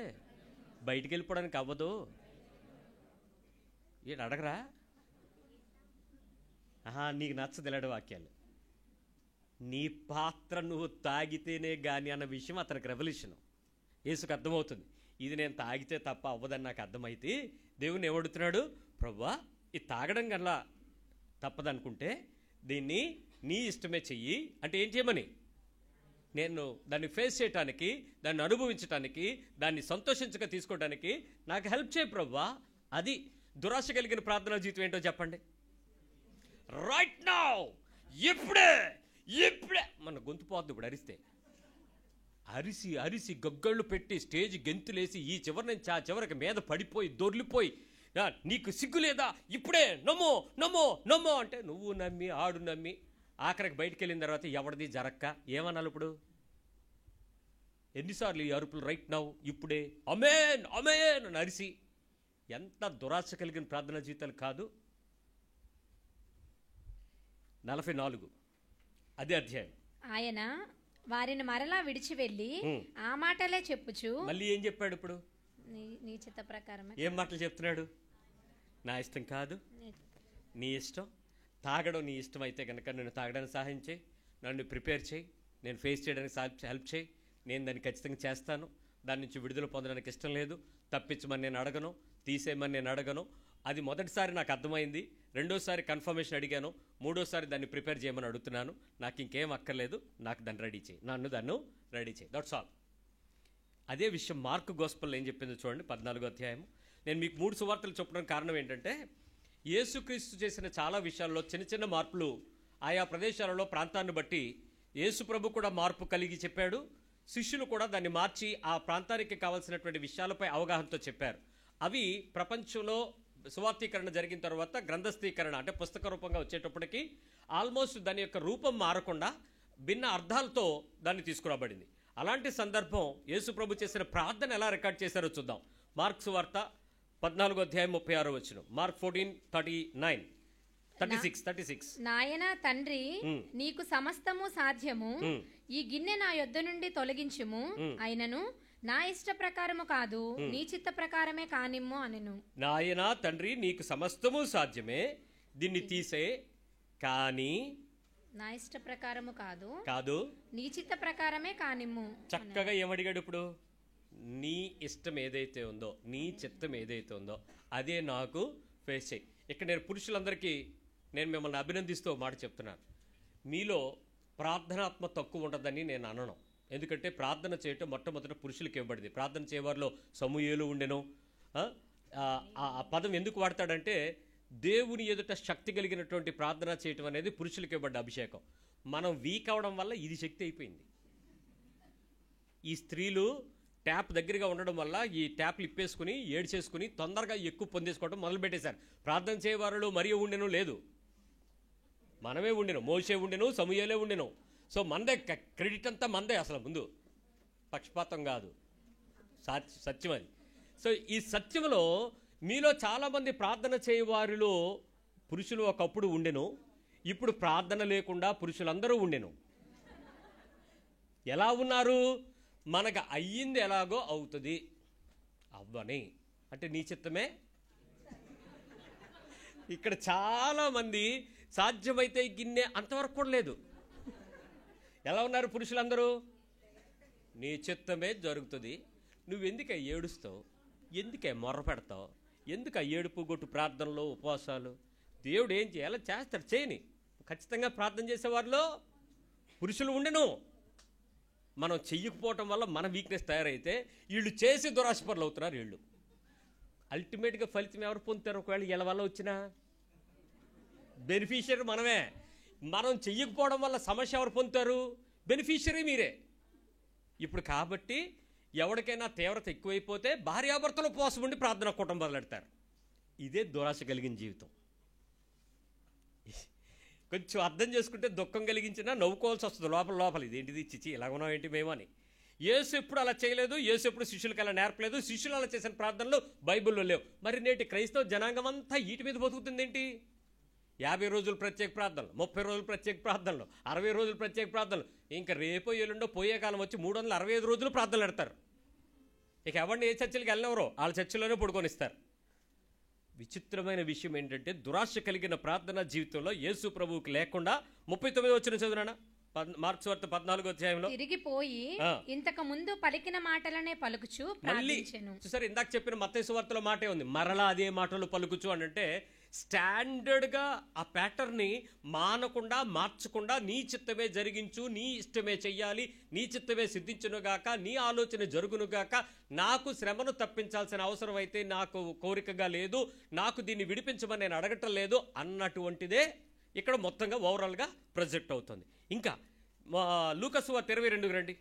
బయటికి వెళ్ళిపోవడానికి అవ్వదు. ఏంటి అడగరా? నీకు నచ్చదు ఇలాంటి వాక్యాలు. నీ పాత్ర నువ్వు తాగితేనే గాని అన్న విషయం అతనికి రెవల్యూషన్. యేసుకు అర్థమవుతుంది, ఇది నేను తాగితే తప్ప అవ్వదని నాకు అర్థమైతే దేవుని ఏమడుగుతున్నాడు, ప్రభువా ఇది తాగడం కల్లా తప్పదనుకుంటే దీన్ని నీ ఇష్టమే చెయ్యి అంటే ఏం చేయమని, నేను దాన్ని ఫేస్ చేయటానికి, దాన్ని అనుభవించటానికి, దాన్ని సంతోషించక తీసుకోవడానికి నాకు హెల్ప్ చేయి ప్రభువా. అది దురాశ కలిగిన ప్రార్థనా జీవితం ఏంటో చెప్పండి. రైట్ నౌ, ఇప్పుడే ఇప్పుడే. మన గొంతు పోద్దు ఇప్పుడు అరిస్తే. అరిసి అరిసి గగ్గళ్ళు పెట్టి స్టేజ్ గెంతులేసి ఈ చివరి నుంచి ఆ చివరికి మీద పడిపోయి దొర్లిపోయి, నీకు సిగ్గు లేదా, ఇప్పుడే నమ్మో నమ్మో నమ్మో అంటే నువ్వు నమ్మి ఆడు నమ్మి ఆఖరికి బయటికి వెళ్ళిన తర్వాత ఎవరిది జరక్క ఏమన్నాను ఇప్పుడు? ఎన్నిసార్లు ఈ అరుపులు రైట్ నౌ, ఇప్పుడే, అమేన్ అమేన్ అని అరిసి. ఎంత దురాశ కలిగిన ప్రార్థనా జీవితాలు కాదు. 44 అదే అధ్యాయం. ఆయన వారిని మరలా విడిచి వెళ్ళి ఆ మాటలే చెప్పుచు మళ్ళీ ఏం చెప్పాడు ఇప్పుడు? నీ చిత్త ప్రకారం. ఏం మాటలు చెప్తున్నాడు? నా ఇష్టం కాదు, నీ ఇష్టం. తాగడం నీ ఇష్టం అయితే కనుక నేను తాగడానికి సహాయం చేయి, నన్ను ప్రిపేర్ చేయి, నేను ఫేస్ చేయడానికి హెల్ప్ చేయి, నేను దాన్ని ఖచ్చితంగా చేస్తాను. దాని నుంచి విడుదల పొందడానికి ఇష్టం లేదు, తప్పించమని నేను అడగను, తీసేయమని నేను అడగను. అది మొదటిసారి నాకు అర్థమైంది, రెండోసారి కన్ఫర్మేషన్ అడిగాను, మూడోసారి దాన్ని ప్రిపేర్ చేయమని అడుగుతున్నాను. నాకు ఇంకేం అక్కర్లేదు, నాకు దాన్ని రెడీ చేయి, దాన్ని రెడీ చేయి, దట్స్ ఆల్. అదే విషయం మార్కు గోస్పెల్లో ఏం చెప్పిందో చూడండి, 14వ అధ్యాయం. నేను మీకు 3 సువార్తలు చెప్పడానికి కారణం ఏంటంటే యేసుక్రీస్తు చేసిన చాలా విషయాల్లో చిన్న చిన్న మార్పులు ఆయా ప్రదేశాలలో ప్రాంతాన్ని బట్టి యేసు ప్రభు కూడా మార్పు కలిగి చెప్పాడు. శిష్యులు కూడా దాన్ని మార్చి ఆ ప్రాంతానికి కావాల్సినటువంటి విషయాలపై అవగాహనతో చెప్పారు. అవి ప్రపంచంలో సువార్తీకరణ జరిగిన తర్వాత గ్రంథస్థీకరణ అంటే పుస్తక రూపంగా వచ్చేటప్పటికి ఆల్మోస్ట్ దాని యొక్క రూపం మారకుండా భిన్న అర్థాలతో దాన్ని తీసుకురాబడింది. అలాంటి సందర్భం యేసు ప్రభు చేసిన ప్రార్థన ఎలా రికార్డ్ చేశారో చూద్దాం. మార్క్ సువార్త 14వ అధ్యాయం 36వ వచనం. మార్క్ 14:36. నాయనా తండ్రి, నీకు సమస్తము సాధ్యము, ఈ గిన్నె నా యొద్ద నుండి తొలగించుము, అయినను నా ఇష్ట ప్రకారము కాదు, నీ చిత్త ప్రకారమే కానిమ్ము అనెను. నాయనా తండ్రి, నీకు సమస్తము సాధ్యమే, దీన్ని తీసే, కానీ నా ఇష్ట ప్రకారము కాదు, నీ చిత్త ప్రకారమే కానిమ్ము. చక్కగా ఏమడిగాడు ఇప్పుడు? నీ ఇష్టం ఏదైతే ఉందో, నీ చిత్తం ఏదైతే ఉందో అదే నాకు ఫేస్ చేయి. ఇక్కడ నేను పురుషులందరికీ నేను మిమ్మల్ని అభినందిస్తూ మాట చెప్తున్నాను. మీలో ప్రార్థనాత్మ తక్కువ ఉండదని నేను అనను. ఎందుకంటే ప్రార్థన చేయటం మొట్టమొదట పురుషులకి ఇవ్వబడింది. ప్రార్థన చేయవారిలో సమూయేలు ఉండెను. ఆ పదం ఎందుకు వాడతాడంటే దేవుని ఎదుట శక్తి కలిగినటువంటి ప్రార్థన చేయటం అనేది పురుషులకి ఇవ్వబడ్డ అభిషేకం. మనం వీక్ అవడం వల్ల ఇది శక్తి అయిపోయింది. ఈ స్త్రీలు ట్యాప్ దగ్గరగా ఉండడం వల్ల ఈ ట్యాప్లు ఇప్పేసుకుని ఏడ్చేసుకుని తొందరగా ఎక్కువ పొందేసుకోవడం మొదలుపెట్టేశారు. ప్రార్థన చేయవారిలో మరియ ఉండెను లేదు, మనమే ఉండెను, మోషే ఉండెను, సమూయేలే ఉండెను. సో మందే క్రెడిట్ అంతా మందే, అసలు ముందు పక్షపాతం కాదు, సత్యం అది. సో ఈ సత్యంలో మీలో చాలామంది ప్రార్థన చేయవారిలో పురుషులు ఒకప్పుడు ఉండెను, ఇప్పుడు ప్రార్థన లేకుండా పురుషులందరూ ఉండెను. ఎలా ఉన్నారు? మనకు అయ్యింది ఎలాగో అవుతుంది అవ్వని అంటే నీ చిత్తమే. ఇక్కడ చాలామంది సాధ్యమైతే గిన్నె అంతవరకు కూడా లేదు. ఎలా ఉన్నారు పురుషులందరూ? నీ చిత్తమే జరుగుతుంది. నువ్వెందుకే ఏడుస్తావు, ఎందుకే మొర్ర పెడతావు, ఎందుకు ఆ ఏడుపు గొట్టు ప్రార్థనలు ఉపవాసాలు? దేవుడు ఏం చేయాలో చేస్తాడు, చేయని. ఖచ్చితంగా ప్రార్థన చేసేవారిలో పురుషులు ఉండెను. మనం చెయ్యకపోవటం వల్ల మన వీక్నెస్ తయారైతే వీళ్ళు చేసి దురాశపరులు అవుతున్నారు. వీళ్ళు అల్టిమేట్గా ఫలితం ఎవరు పొందుతారు? ఒకవేళ వీళ్ళ వల్ల వచ్చినా బెనిఫిషియరీ మనమే. మనం చెయ్యకపోవడం వల్ల సమస్య ఎవరు పొందుతారు? బెనిఫిషియరీ మీరే. ఇప్పుడు కాబట్టి ఎవరికైనా తీవ్రత ఎక్కువైపోతే భార్యాభర్తలు ఉపవాసం ఉండి ప్రార్థన కూటం మొదలెడతారు. ఇదే దురాశ కలిగిన జీవితం. కొంచెం అర్థం చేసుకుంటే దుఃఖం కలిగించినా నవ్వుకోవాల్సి వస్తుంది లోపల. ఇదేంటిది, చిచి ఇలా ఉన్నాం ఏంటి మేము అని. యేసు ఎప్పుడు అలా చేయలేదు, యేసు ఎప్పుడు శిష్యులకు అలా నేర్పలేదు. శిష్యులు అలా చేసిన ప్రార్థనలు బైబిల్లో లేవు. మరి నేటి క్రైస్తవ జనాంగం అంతా వీటి మీద బతుకుతుంది ఏంటి? 50 రోజులు ప్రత్యేక ప్రార్థనలు, 30 రోజులు ప్రత్యేక ప్రార్థనలు, 60 రోజులు ప్రత్యేక ప్రార్థనలు. ఇంకా రేపో ఎల్లుండో పోయే కాలం వచ్చి 365 రోజులు ప్రార్థనలు పెడతారు. ఇక ఎవరిని ఏ చర్చలకు వెళ్ళినవరో వాళ్ళ చర్చలోనే పడుకొనిస్తారు. విచిత్రమైన విషయం ఏంటంటే దురాశ కలిగిన ప్రార్థనా జీవితంలో యేసు ప్రభువుకి లేకుండా 39 వచ్చిన చదువునా మార్క్స్ వార్త 14వ అధ్యాయంలో తిరిగిపోయి ఇంతకు ముందు పలికిన మాటలనే పలుకుచు మళ్ళీ ప్రార్థించెను. చూసారు, ఇందాక చెప్పిన మత్తయి సువార్తలో మాటే ఉంది, మరలా అదే మాటలు పలుకుచు అని. అంటే స్టాండర్డ్ గా ఆ ప్యాటర్న్ ని మానకుండా మార్చకుండా నీ చిత్తమే జరిగించు, నీ ఇష్టమే చెయ్యాలి, నీ చిత్తమే సిద్ధించునుగాక, నీ ఆలోచన జరుగునుగాక, నాకు శ్రమను తప్పించాల్సిన అవసరం అయితే నాకు కోరికగా లేదు, నాకు దీన్ని విడిపించమని నేను అడగటం లేదు అన్నటువంటిదే ఇక్కడ మొత్తంగా ఓవరాల్ గా ప్రొజెక్ట్ అవుతుంది. ఇంకా లూకాసు వార్త 22 రండి.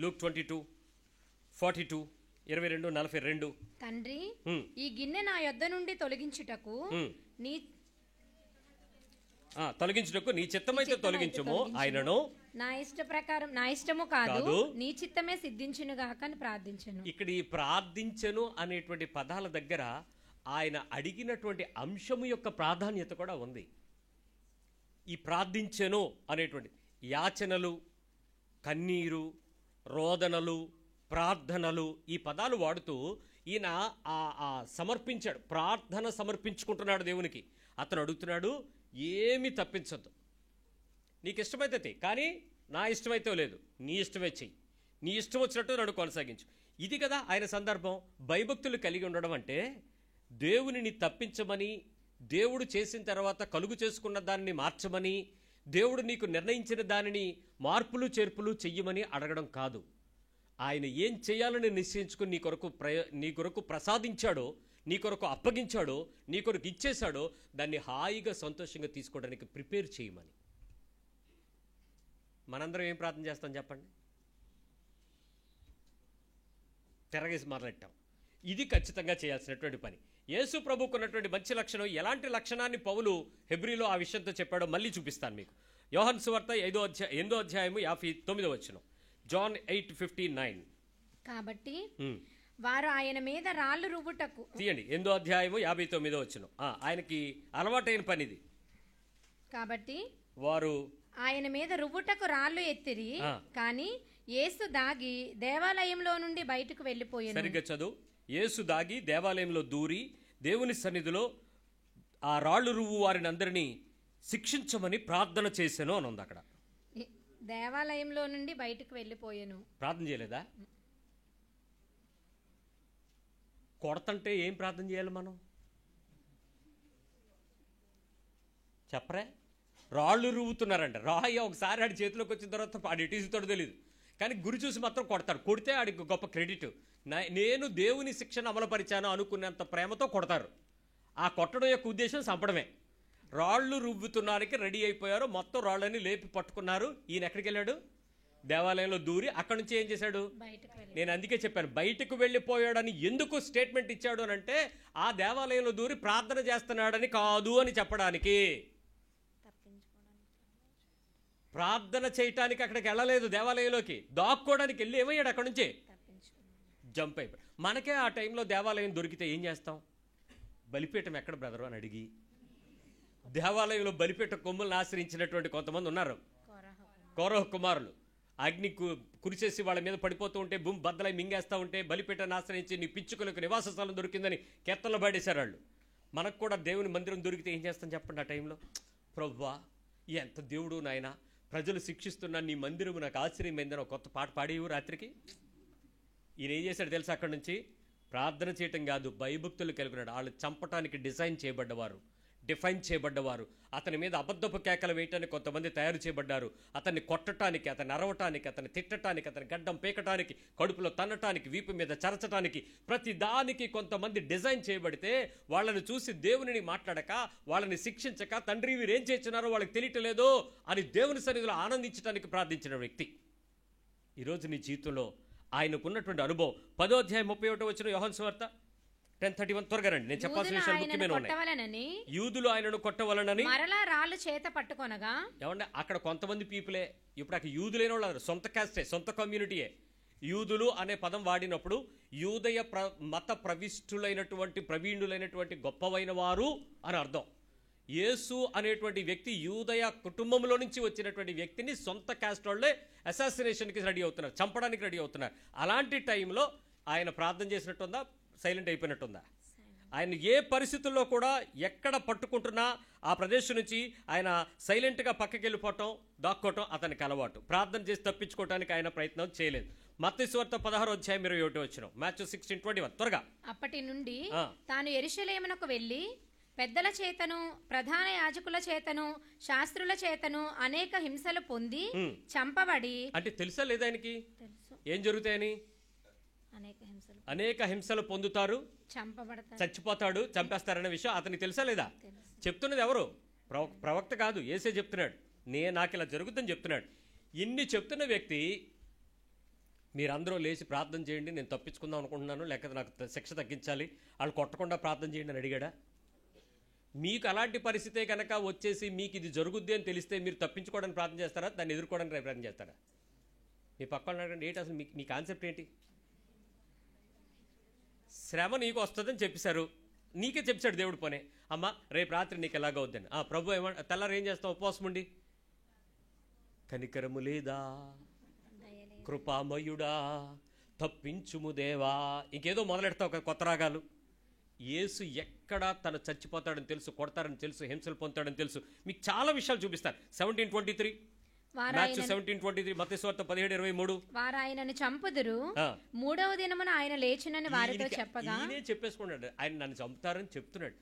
లూక్ 22:42, 22:42. తండ్రి, ఈ గిన్నె నా యొద్ద నుండి తొలగించుటకు నీ చిత్తమైతే తొలగించుము, ఆయనను నా ఇష్ట ప్రకారం, నా ఇష్టము కాదు నీ చిత్తమే సిద్ధించునుగాక అని ప్రార్థించెను. ఇక్కడ ఈ ప్రార్థించెను అనేటువంటి పదాల దగ్గర ఆయన అడిగినటువంటి అంశము యొక్క ప్రాధాన్యత కూడా ఉంది. ఈ ప్రార్థించెను అనేటువంటి యాచనలు, కన్నీరు, రోదనలు, ప్రార్థనలు, ఈ పదాలు వాడుతూ ఈయన సమర్పించాడు, ప్రార్థన సమర్పించుకుంటున్నాడు దేవునికి. అతను అడుగుతున్నాడు, ఏమీ తప్పించద్దు, నీకు ఇష్టమైతే, కానీ నా ఇష్టమైతే లేదు, నీ ఇష్టమే చెయ్యి, నీ ఇష్టం వచ్చినట్టు నన్ను కొనసాగించు. ఇది కదా ఆయన సందర్భం. భయభక్తులు కలిగి ఉండడం అంటే దేవునిని తప్పించమని, దేవుడు చేసిన తర్వాత కలుగు చేసుకున్న దానిని మార్చమని, దేవుడు నీకు నిర్ణయించిన దానిని మార్పులు చేర్పులు చెయ్యమని అడగడం కాదు. ఆయన ఏం చేయాలని నిశ్చయించుకుని నీ కొరకు ప్రసాదించాడో, నీ కొరకు అప్పగించాడో, నీ కొరకు ఇచ్చేశాడో దాన్ని హాయిగా సంతోషంగా తీసుకోవడానికి ప్రిపేర్ చేయమని. మనందరం ఏం ప్రార్థన చేస్తాం చెప్పండి? తిరగేసి మొదలెట్టాం. ఇది ఖచ్చితంగా చేయాల్సినటువంటి పని. యేసు ప్రభువుకు ఉన్నటువంటి మంచి లక్షణం, ఎలాంటి లక్షణాన్ని పౌలు హెబ్రీలో ఆ విషయంతో చెప్పాడో మళ్ళీ చూపిస్తాను మీకు. యోహాను సువార్త 8వ అధ్యాయము 59వ వచనం. జాన్ 8:59. కాబట్టి వారు ఆయన మీద రాళ్ళు రువ్వుటకు, తీయండి, 8వ అధ్యాయము 59వ వచనం. ఆయనకి అలవాటైన పని ఇది. కాబట్టి వారు ఆయన మీద రువ్వుటకు రాళ్ళు ఎత్తిరి, కానీ యేసు దాగి దేవాలయంలో నుండి బయటకు వెళ్ళిపోయాను. సరిగ్గా చదువు. యేసు దాగి దేవాలయంలో దూరి దేవుని సన్నిధిలో ఆ రాళ్ళు రువ్వు వారిని అందరినీ శిక్షించమని ప్రార్థన చేశాను అని ఉంది అక్కడ. దేవాలయంలో నుండి బయటకు వెళ్ళిపోయాను. ప్రార్థన చేయలేదా? కొడతంటే ఏం ప్రార్థన చేయాలి మనం? చెప్పరే? రాళ్ళు రువ్వుతున్నారంట. రాయి ఒకసారి ఆడి చేతిలోకి వచ్చిన తర్వాత ఆడి ఎటీసుతాడో తెలియదు, కానీ గురి చూసి మాత్రం కొడతాడు. కొడితే ఆడికి గొప్ప క్రెడిట్. నేను దేవుని శిక్షణ అమలుపరిచాను అనుకునేంత ప్రేమతో కొడతారు. ఆ కొట్టడం యొక్క ఉద్దేశం చంపడమే. రాళ్ళు రువ్వుతున్నానికి రెడీ అయిపోయారు, మొత్తం రాళ్ళని లేపి పట్టుకున్నారు. ఈయన ఎక్కడికి వెళ్ళాడు? దేవాలయంలో దూరి అక్కడి నుంచి ఏం చేశాడు? నేను అందుకే చెప్పాను, బయటకు వెళ్ళిపోయాడని ఎందుకు స్టేట్మెంట్ ఇచ్చాడు అని అంటే, ఆ దేవాలయంలో దూరి ప్రార్థన చేస్తున్నాడని కాదు అని చెప్పడానికి. ప్రార్థన చేయటానికి అక్కడికి వెళ్ళలేదు, దేవాలయంలోకి దాక్కోవడానికి వెళ్ళి ఏమయ్యాడు? అక్కడ నుంచి జంప్ అయిపోయి. మనకే ఆ టైంలో దేవాలయం దొరికితే ఏం చేస్తాం? బలిపీఠం ఎక్కడ బ్రదరు అని అడిగి, దేవాలయంలో బలిపీఠ కొమ్ములను ఆశ్రయించినటువంటి కొంతమంది ఉన్నారు, కౌరవ కుమారులు. అగ్ని కురిచేసి వాళ్ళ మీద పడిపోతూ ఉంటే, భూమి బద్దలై మింగేస్తూ ఉంటే, బలిపీఠాన్ని ఆశ్రయించి నీ పిచ్చుకలకు నివాస స్థలం దొరికిందని కెత్తలు పడేశారు వాళ్ళు. మనకు కూడా దేవుని మందిరం దొరికితే ఏం చేస్తాం చెప్పండి? ఆ టైంలో ప్రభువా ఎంత దేవుడు నాయన, ప్రజలు శిక్షిస్తున్నా నీ మందిరం నాకు ఆశ్చర్యమైందని ఒక కొత్త పాట పాడేవు రాత్రికి. ఈయన ఏం చేశాడు తెలుసా? అక్కడి నుంచి ప్రార్థన చేయటం కాదు, భయభక్తులు కలిగినాడు. వాళ్ళు చంపటానికి డిఫైన్ చేయబడ్డవారు, అతని మీద అబద్ధపు కేకలు వేయటానికి కొంతమంది తయారు చేయబడ్డారు. అతన్ని కొట్టడానికి, అతన్ని అరవటానికి, అతన్ని తిట్టడానికి, అతని గడ్డం పీకటానికి, కడుపులో తన్నటానికి, వీపు మీద చరచటానికి, ప్రతి దానికి కొంతమంది డిజైన్ చేయబడితే వాళ్ళని చూసి దేవునిని మాట్లాడక, వాళ్ళని శిక్షించక, తండ్రి వీరేం చేస్తున్నారో వాళ్ళకి తెలియటలేదు అని దేవుని సన్నిధిలో ఆనందించడానికి ప్రార్థించిన వ్యక్తి. ఈరోజు నీ జీవితంలో ఆయనకున్నటువంటి అనుభవం. 10వ అధ్యాయం 31వ వచనం యోహాను సువార్త 10:31. త్వరగా రండి, నేను చెప్పాల్సిన విషయాలు ముఖ్యమైన ఉన్నాయి. యూదులు ఆయనను కొట్టవలనని మరలా రాళ్ళు చేత పట్టుకొనగా, ఏమంటే అక్కడ కొంతమంది పీపులే, ఇప్పుడు అక్కడ యూదులైన వాళ్ళు సొంత కాస్టే, సొంత కమ్యూనిటీయే. యూదులు అనే పదం వాడినప్పుడు యూదయ మత ప్రవిష్టులైనటువంటి, ప్రవీణులైనటువంటి, గొప్పవైన వారు అని అర్థం. యేసు అనేటువంటి వ్యక్తి యూదయ కుటుంబంలో నుంచి వచ్చినటువంటి వ్యక్తిని సొంత కాస్ట్ వాళ్ళే అసాసినేషన్కి రెడీ అవుతున్నారు, చంపడానికి రెడీ అవుతున్నారు. అలాంటి టైంలో ఆయన ప్రార్థన చేసినట్టుందా? సైలెంట్ అయిపోయినట్టుందా? ఆయన ఏ పరిస్థితుల్లో కూడా ఎక్కడ పట్టుకుంటున్నా ఆ ప్రదేశం నుంచి ఆయన సైలెంట్గా పక్కకి వెళ్ళిపోవటం, దాక్కోవటం అతనికి అలవాటు. ప్రార్థన చేసి తప్పించుకోవటానికి ఆయన ప్రయత్నం చేయలేదు. మత్తయి సువార్త 16:21 మాథ్యూ 16:21 త్వరగా. అప్పటి నుండి తాను యెరూషలేమునకు వెళ్ళి పెద్దల చేతను ప్రధాన యాజకుల చేతను శాస్త్రుల చేతను అనేక హింసలు పొంది చంపబడి. అంటే తెలుసా లేదా ఆయనకి ఏం జరుగుతాయని? అనేక హింసలు పొందుతారు, చచ్చిపోతాడు, చంపేస్తారనే విషయం అతనికి తెలుసా లేదా? చెప్తున్నది ఎవరు? ప్రవక్త కాదు, యేసే చెప్తున్నాడు. నాకు ఇలా జరుగుతుందని చెప్తున్నాడు. ఇన్ని చెప్తున్న వ్యక్తి మీరందరూ లేచి ప్రార్థన చేయండి, నేను తప్పించుకుందాం అనుకుంటున్నాను, లేకపోతే నాకు శిక్ష తగ్గించాలి, వాళ్ళు కొట్టకుండా ప్రార్థన చేయండి అని అడిగాడా? మీకు అలాంటి పరిస్థితే కనుక వచ్చేసి మీకు ఇది జరుగుద్ది అని తెలిస్తే మీరు తప్పించుకోవడానికి ప్రార్థన చేస్తారా, దాన్ని ఎదుర్కోవడానికి ప్రయత్నం చేస్తారా? మీ పక్కన అడగండి, ఏంటి అసలు మీ కాన్సెప్ట్ ఏంటి? శ్రమ నీకు వస్తుందని చెప్పేశారు, నీకే చెప్పాడు దేవుడు పనే. అమ్మ రేపు రాత్రి నీకు ఎలాగ వద్దని. ప్రభు తెల్లారు ఏం చేస్తావు? ఉపవాసం ఉండి, కనికరము లేదా, కృపామయుడా, తప్పించుము దేవా, ఇంకేదో మొదలెడతావు కదా కొత్త రాగాలు. యేసు ఎక్కడ తను చచ్చిపోతాడని తెలుసు, కొడతారని తెలుసు, హింసలు పొందుతాడని తెలుసు. మీకు చాలా విషయాలు చూపిస్తారు. 17:23 17:23 మత్తయి సువార్త 17:23 వారు ఆయనను చంపుదురు, మూడవ దినమున ఆయన లేచునని వారితో చెప్పగా. ఈయనే చెప్పేసుకున్నాడు, ఆయన నన్ను చంపుతారని చెప్తున్నాడు.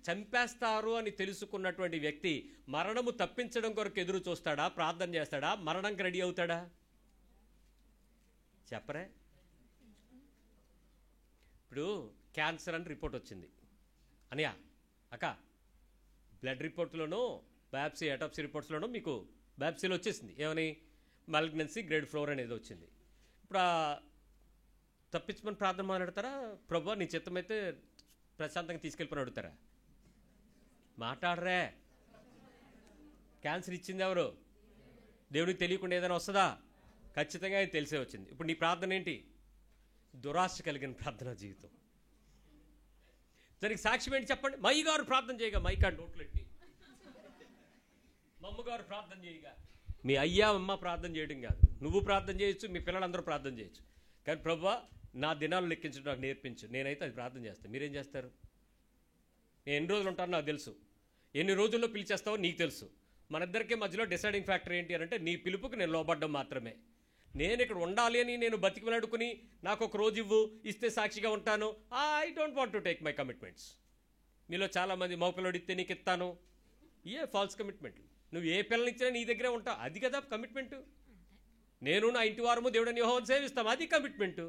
చంపేస్తారు అని తెలుసుకున్నటువంటి వ్యక్తి మరణము తప్పించడం కొరకు ఎదురు చూస్తాడా, ప్రార్థన చేస్తాడా, మరణంకి రెడీ అవుతాడా? చెప్పరే. ఇప్పుడు క్యాన్సర్ అని రిపోర్ట్ వచ్చింది అనియా అక్క, బ్లడ్ రిపోర్ట్లోనూ బయాప్సీ అటాప్సీ రిపోర్ట్స్లోనూ మీకు బయాప్సీలో వచ్చేసింది ఏమని, మాలిగ్నెన్సీ గ్రేడ్ 4 అనేది వచ్చింది. ఇప్పుడు తప్పించమని ప్రార్థన మాట్లాడతారా, ప్రభు నీ చిత్తమైతే ప్రశాంతంగా తీసుకెళ్ళిపోయి అడుగుతారా? మాట్లాడరే. క్యాన్సర్ ఇచ్చింది ఎవరు? దేవుడికి తెలియకుండా ఏదైనా వస్తుందా? ఖచ్చితంగా అది తెలిసే వచ్చింది. ఇప్పుడు నీ ప్రార్థన ఏంటి? దురాశ కలిగిన ప్రార్థన జీవితం. దానికి సాక్ష్యం ఏంటి చెప్పండి? మై గారు ప్రార్థన చేయగా, మైకాడు నోట్లెట్టి మా అమ్మగారు ప్రార్థన చేయగా. మీ అయ్యా అమ్మ ప్రార్థన చేయడం కాదు, నువ్వు ప్రార్థన చేయొచ్చు, మీ పిల్లలందరూ ప్రార్థన చేయొచ్చు. కానీ ప్రభువా నా దినాలు లెక్కించడం నాకు నేర్పించు, నేనైతే అది ప్రార్థన చేస్తాను. మీరేం చేస్తారు? నేను ఎన్ని రోజులు ఉంటానో నాకు తెలుసు, ఎన్ని రోజుల్లో పిలిచేస్తావో నీకు తెలుసు. మన ఇద్దరికీ మధ్యలో డిసైడింగ్ ఫ్యాక్టర్ ఏంటి అని అంటే నీ పిలుపుకి నేను లోబడ్డం మాత్రమే. నేను ఇక్కడ ఉండాలి అని నేను బతికి వెళ్ళాడుకుని నాకు ఒక రోజు ఇవ్వు, ఇస్తే సాక్షిగా ఉంటాను. I don't want to take my commitments. మీలో చాలామంది మగ పిల్లడు ఇస్తే నీకు ఇస్తాను, ఫాల్స్ కమిట్మెంట్. నువ్వు ఏ పిల్లలు ఇచ్చినా నీ దగ్గరే ఉంటావు, అది కదా కమిట్మెంటు. నేను నా ఇంటి వారము దేవుడిని యెహోవాను సేవిస్తాం, అది కమిట్మెంటు.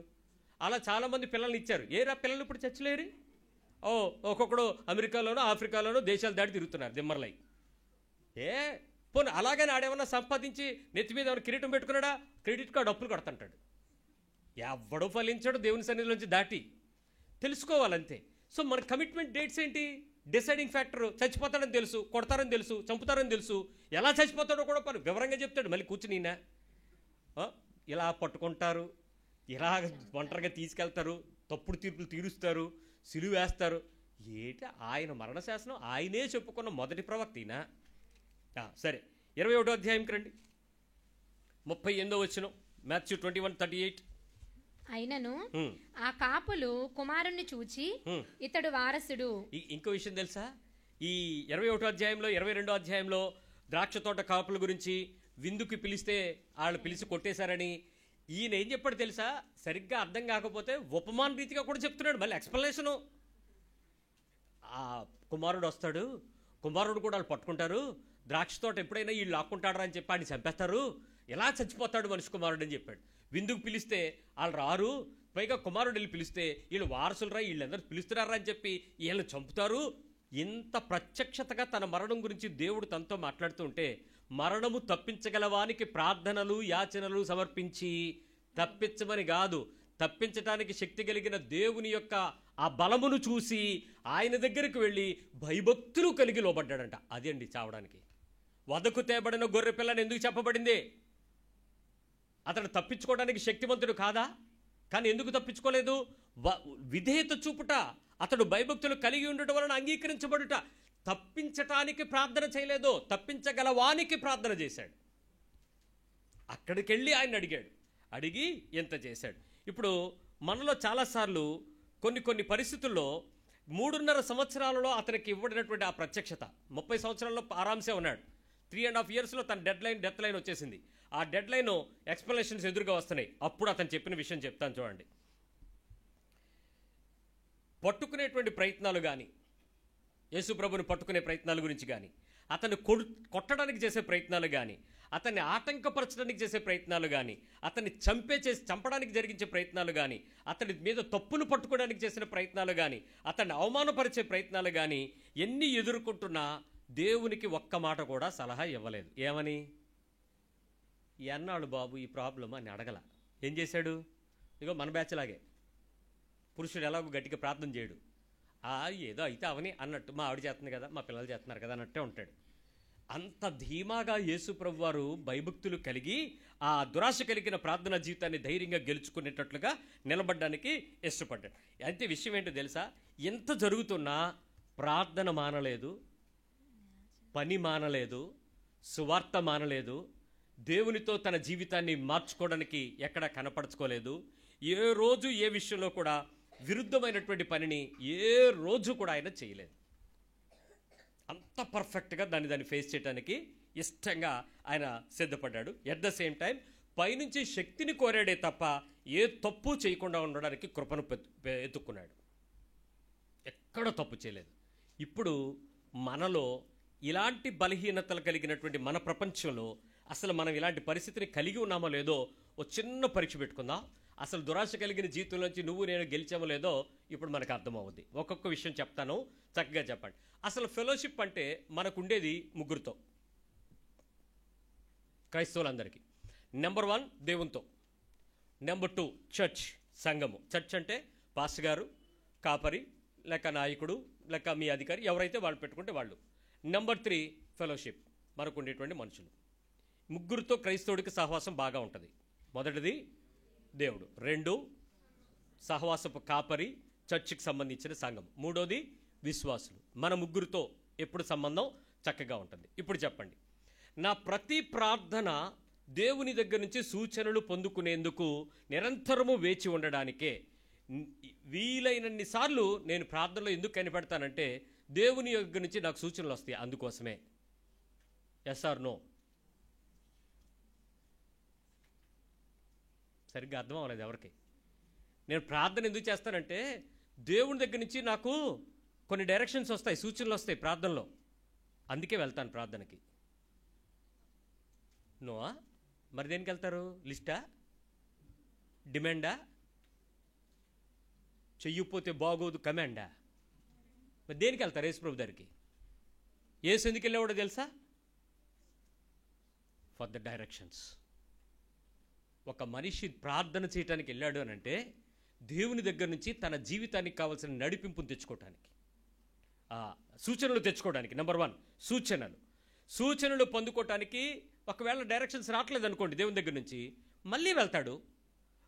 అలా చాలామంది పిల్లల్ని ఇచ్చారు. పిల్లలు ఇప్పుడు చర్చలేరు. ఒక్కొక్కడు అమెరికాలోనో ఆఫ్రికాలోనో దేశాలు దాటి తిరుగుతున్నారు దిమ్మర్లై. పోనీ అలాగని ఆడేమన్నా సంపాదించి నెత్తి మీద ఏమైనా కిరీటం పెట్టుకున్నాడా? క్రెడిట్ కార్డు అప్పులు కడతంటాడు. ఎవడో ఫలించాడు దేవుని సన్నిధిలోంచి దాటి. తెలుసుకోవాలంతే. సో మన కమిట్మెంట్ డేట్స్ ఏంటి? Deciding factor. చచ్చిపోతాడని తెలుసు, కొడతారని తెలుసు, చంపుతారని తెలుసు, ఎలా చచ్చిపోతాడో కూడా వివరంగా చెప్తాడు. మళ్ళీ కూర్చుని ఇలా పట్టుకుంటారు, ఇలా ఒంటరిగా తీసుకెళ్తారు, తప్పుడు తీర్పులు తీరుస్తారు, సిలువ వేస్తారు. ఆయన మరణ శాసనం ఆయనే చెప్పుకున్న మొదటి ప్రవక్తనా? సరే, 21వ అధ్యాయంకి రండి. 38 మాథ్యూ 21:38. అయినను ఆ కాపులు కుమారుణ్ణి చూచి ఇతడు వారసుడు. ఇంకో విషయం తెలుసా? ఈ 21వ అధ్యాయంలో 22వ అధ్యాయంలో ద్రాక్ష తోట కాపుల గురించి విందుకి పిలిస్తే వాళ్ళు పిలిచి కొట్టేశారని ఈయన ఏం చెప్పాడు తెలుసా? సరిగ్గా అర్థం కాకపోతే ఉపమాన రీతిగా కూడా చెప్తున్నాడు. మళ్ళీ ఎక్స్ప్లెనేషను. ఆ కుమారుడు వస్తాడు, కుమారుడు కూడా వాళ్ళు పట్టుకుంటారు, ద్రాక్ష తోట ఎప్పుడైనా వీళ్ళు లాక్కుంటాడరా అని చెప్పి ఆయన చంపేస్తారు, ఎలా చచ్చిపోతాడు మనిషి కుమారుడు అని చెప్పాడు. విందుకు పిలిస్తే వాళ్ళు రారు, పైగా కుమారుడు వెళ్ళి పిలిస్తే వీళ్ళు వారసులరా, వీళ్ళందరూ పిలుస్తున్నారా అని చెప్పి వీళ్ళని చంపుతారు. ఇంత ప్రత్యక్షతగా తన మరణం గురించి దేవుడు తనతో మాట్లాడుతూ ఉంటే, మరణము తప్పించగలవానికి ప్రార్థనలు యాచనలు సమర్పించి, తప్పించమని కాదు, తప్పించటానికి శక్తి కలిగిన దేవుని యొక్క ఆ బలమును చూసి ఆయన దగ్గరికి వెళ్ళి భయభక్తులు కలిగి లోబడ్డాడంట. అదే అండి చావడానికి. వదకు తేబడిన గొర్రె పిల్లని ఎందుకు చెప్పబడింది? అతడు తప్పించుకోవడానికి శక్తివంతుడు కాదా? కానీ ఎందుకు తప్పించుకోలేదు? విధేయత చూపుట, అతడు భయభక్తులు కలిగి ఉండటం వలన అంగీకరించబడుట. తప్పించటానికి ప్రార్థన చేయలేదు, తప్పించగలవానికి ప్రార్థన చేశాడు. అక్కడికి వెళ్ళి ఆయన అడిగాడు, అడిగి ఎంత చేశాడు. ఇప్పుడు మనలో చాలాసార్లు కొన్ని పరిస్థితుల్లో 3.5 సంవత్సరాలలో అతనికి ఇవ్వబడినటువంటి ఆ ప్రత్యక్షత, 30 సంవత్సరాల్లో ఆరాంసే ఉన్నాడు. 3.5 yearsలో తన డెత్ లైన్ వచ్చేసింది. ఆ డెడ్ లైన్ ఎక్స్ప్లెనేషన్స్ ఎదురుగా వస్తున్నాయి. అప్పుడు అతను చెప్పిన విషయం చెప్తాను చూడండి. పట్టుకునేటువంటి ప్రయత్నాలు కానీ, యేసు ప్రభుని పట్టుకునే ప్రయత్నాల గురించి కానీ, అతన్ని కొట్టడానికి చేసే ప్రయత్నాలు కానీ, అతన్ని ఆటంకపరచడానికి చేసే ప్రయత్నాలు కానీ, అతన్ని చంపడానికి జరిగించే ప్రయత్నాలు కానీ, అతని మీద తప్పులు పట్టుకోవడానికి చేసిన ప్రయత్నాలు కానీ, అతన్ని అవమానపరిచే ప్రయత్నాలు కానీ ఎన్ని ఎదుర్కొంటున్నా దేవునికి ఒక్క మాట కూడా సలహా ఇవ్వలేదు. ఏమని? ఎన్నాళ్ళు బాబు ఈ ప్రాబ్లం అని అడగల. ఏం చేశాడు? ఇగో మన బ్యాచ్ లాగే, పురుషుడు ఎలాగో గట్టిగా ప్రార్థన చేయడు. ఏదో అయితే అవని అన్నట్టు, మా ఆవిడ చేస్తుంది కదా, మా పిల్లలు చేస్తున్నారు కదా అన్నట్టే ఉంటాడు. అంత ధీమాగా యేసు ప్రభు వారు భయభక్తులు కలిగి ఆ దురాశ కలిగిన ప్రార్థనా జీవితాన్ని ధైర్యంగా గెలుచుకునేటట్లుగా నిలబడడానికి ఇష్టపడ్డాడు. అయితే విషయం ఏంటో తెలుసా? ఎంత జరుగుతున్నా ప్రార్థన మానలేదు, పని మానలేదు, సువార్త మానలేదు, దేవునితో తన జీవితాన్ని మార్చుకోవడానికి ఎక్కడా కనపరచుకోలేదు. ఏ రోజు ఏ విషయంలో కూడా విరుద్ధమైనటువంటి పనిని ఏ రోజు కూడా ఆయన చేయలేదు. అంత పర్ఫెక్ట్గా దాన్ని ఫేస్ చేయడానికి ఇష్టంగా ఆయన సిద్ధపడ్డాడు. ఎట్ ద సేమ్ టైం పైనుంచి శక్తిని కోరాడే తప్ప ఏ తప్పు చేయకుండా ఉండడానికి కృపను ఎత్తుక్కున్నాడు. ఎక్కడ తప్పు చేయలేదు. ఇప్పుడు మనలో ఇలాంటి బలహీనతలు కలిగినటువంటి మన ప్రపంచంలో అసలు మనం ఇలాంటి పరిస్థితిని కలిగి ఉన్నామో లేదో ఓ చిన్న పరీక్ష పెట్టుకుందాం. అసలు దురాశ కలిగిన జీవితంలోంచి నువ్వు నేను గెలిచామో లేదో ఇప్పుడు మనకు అర్థమవుద్ది. ఒక్కొక్క విషయం చెప్తాను, చక్కగా చెప్పండి. అసలు ఫెలోషిప్ అంటే మనకుండేది ముగ్గురుతో, క్రైస్తవులందరికీ. నెంబర్ 1 దేవునితో, నెంబర్ 2 చర్చ్, సంఘము. చర్చ్ అంటే పాస్టర్ గారు, కాపరి, లేక నాయకుడు, లేక మీ అధికారి, ఎవరైతే వాళ్ళు పెట్టుకుంటే వాళ్ళు. నెంబర్ 3 ఫెలోషిప్, మనకు ఉండేటువంటి మనుషులు. ముగ్గురితో క్రైస్తవుడికి సహవాసం బాగా ఉంటుంది. మొదటిది దేవుడు, 2 సహవాసపు కాపరి, చర్చికి సంబంధించిన సంఘం, 3వది విశ్వాసులు. మన ముగ్గురితో ఎప్పుడు సంబంధం చక్కగా ఉంటుంది. ఇప్పుడు చెప్పండి, నా ప్రతి ప్రార్థన దేవుని దగ్గర నుంచి సూచనలు పొందుకునేందుకు నిరంతరము వేచి ఉండడానికే. వీలైనన్ని సార్లు నేను ప్రార్థనలో ఎందుకు కనిపెడతానంటే దేవుని దగ్గర నుంచి నాకు సూచనలు వస్తాయి, అందుకోసమే. Yes or no? సరిగ్గా అర్థం అవ్వలేదు ఎవరికి. నేను ప్రార్థన ఎందుకు చేస్తానంటే దేవుని దగ్గర నుంచి నాకు కొన్ని డైరెక్షన్స్ వస్తాయి, సూచనలు వస్తాయి ప్రార్థనలో, అందుకే వెళ్తాను ప్రార్థనకి. నోవా? మరి దేనికి వెళ్తారు? లిస్టా? డిమాండా? చెయ్యకపోతే బాగోదు కమాండా? మరి దేనికి వెళ్తారు యేసు ప్రభు దగ్గరికి? యేసు ఎందుకు వెళ్ళేవాడో తెలుసా? For the directions. ఒక మనిషి ప్రార్థన చేయడానికి వెళ్ళాడు అని అంటే దేవుని దగ్గర నుంచి తన జీవితానికి కావాల్సిన నడిపింపును తెచ్చుకోవటానికి, సూచనలు తెచ్చుకోవడానికి. నెంబర్ 1 సూచనలు పొందుకోవటానికి. ఒకవేళ డైరెక్షన్స్ రావట్లేదు అనుకోండి దేవుని దగ్గర నుంచి, మళ్ళీ వెళ్తాడు,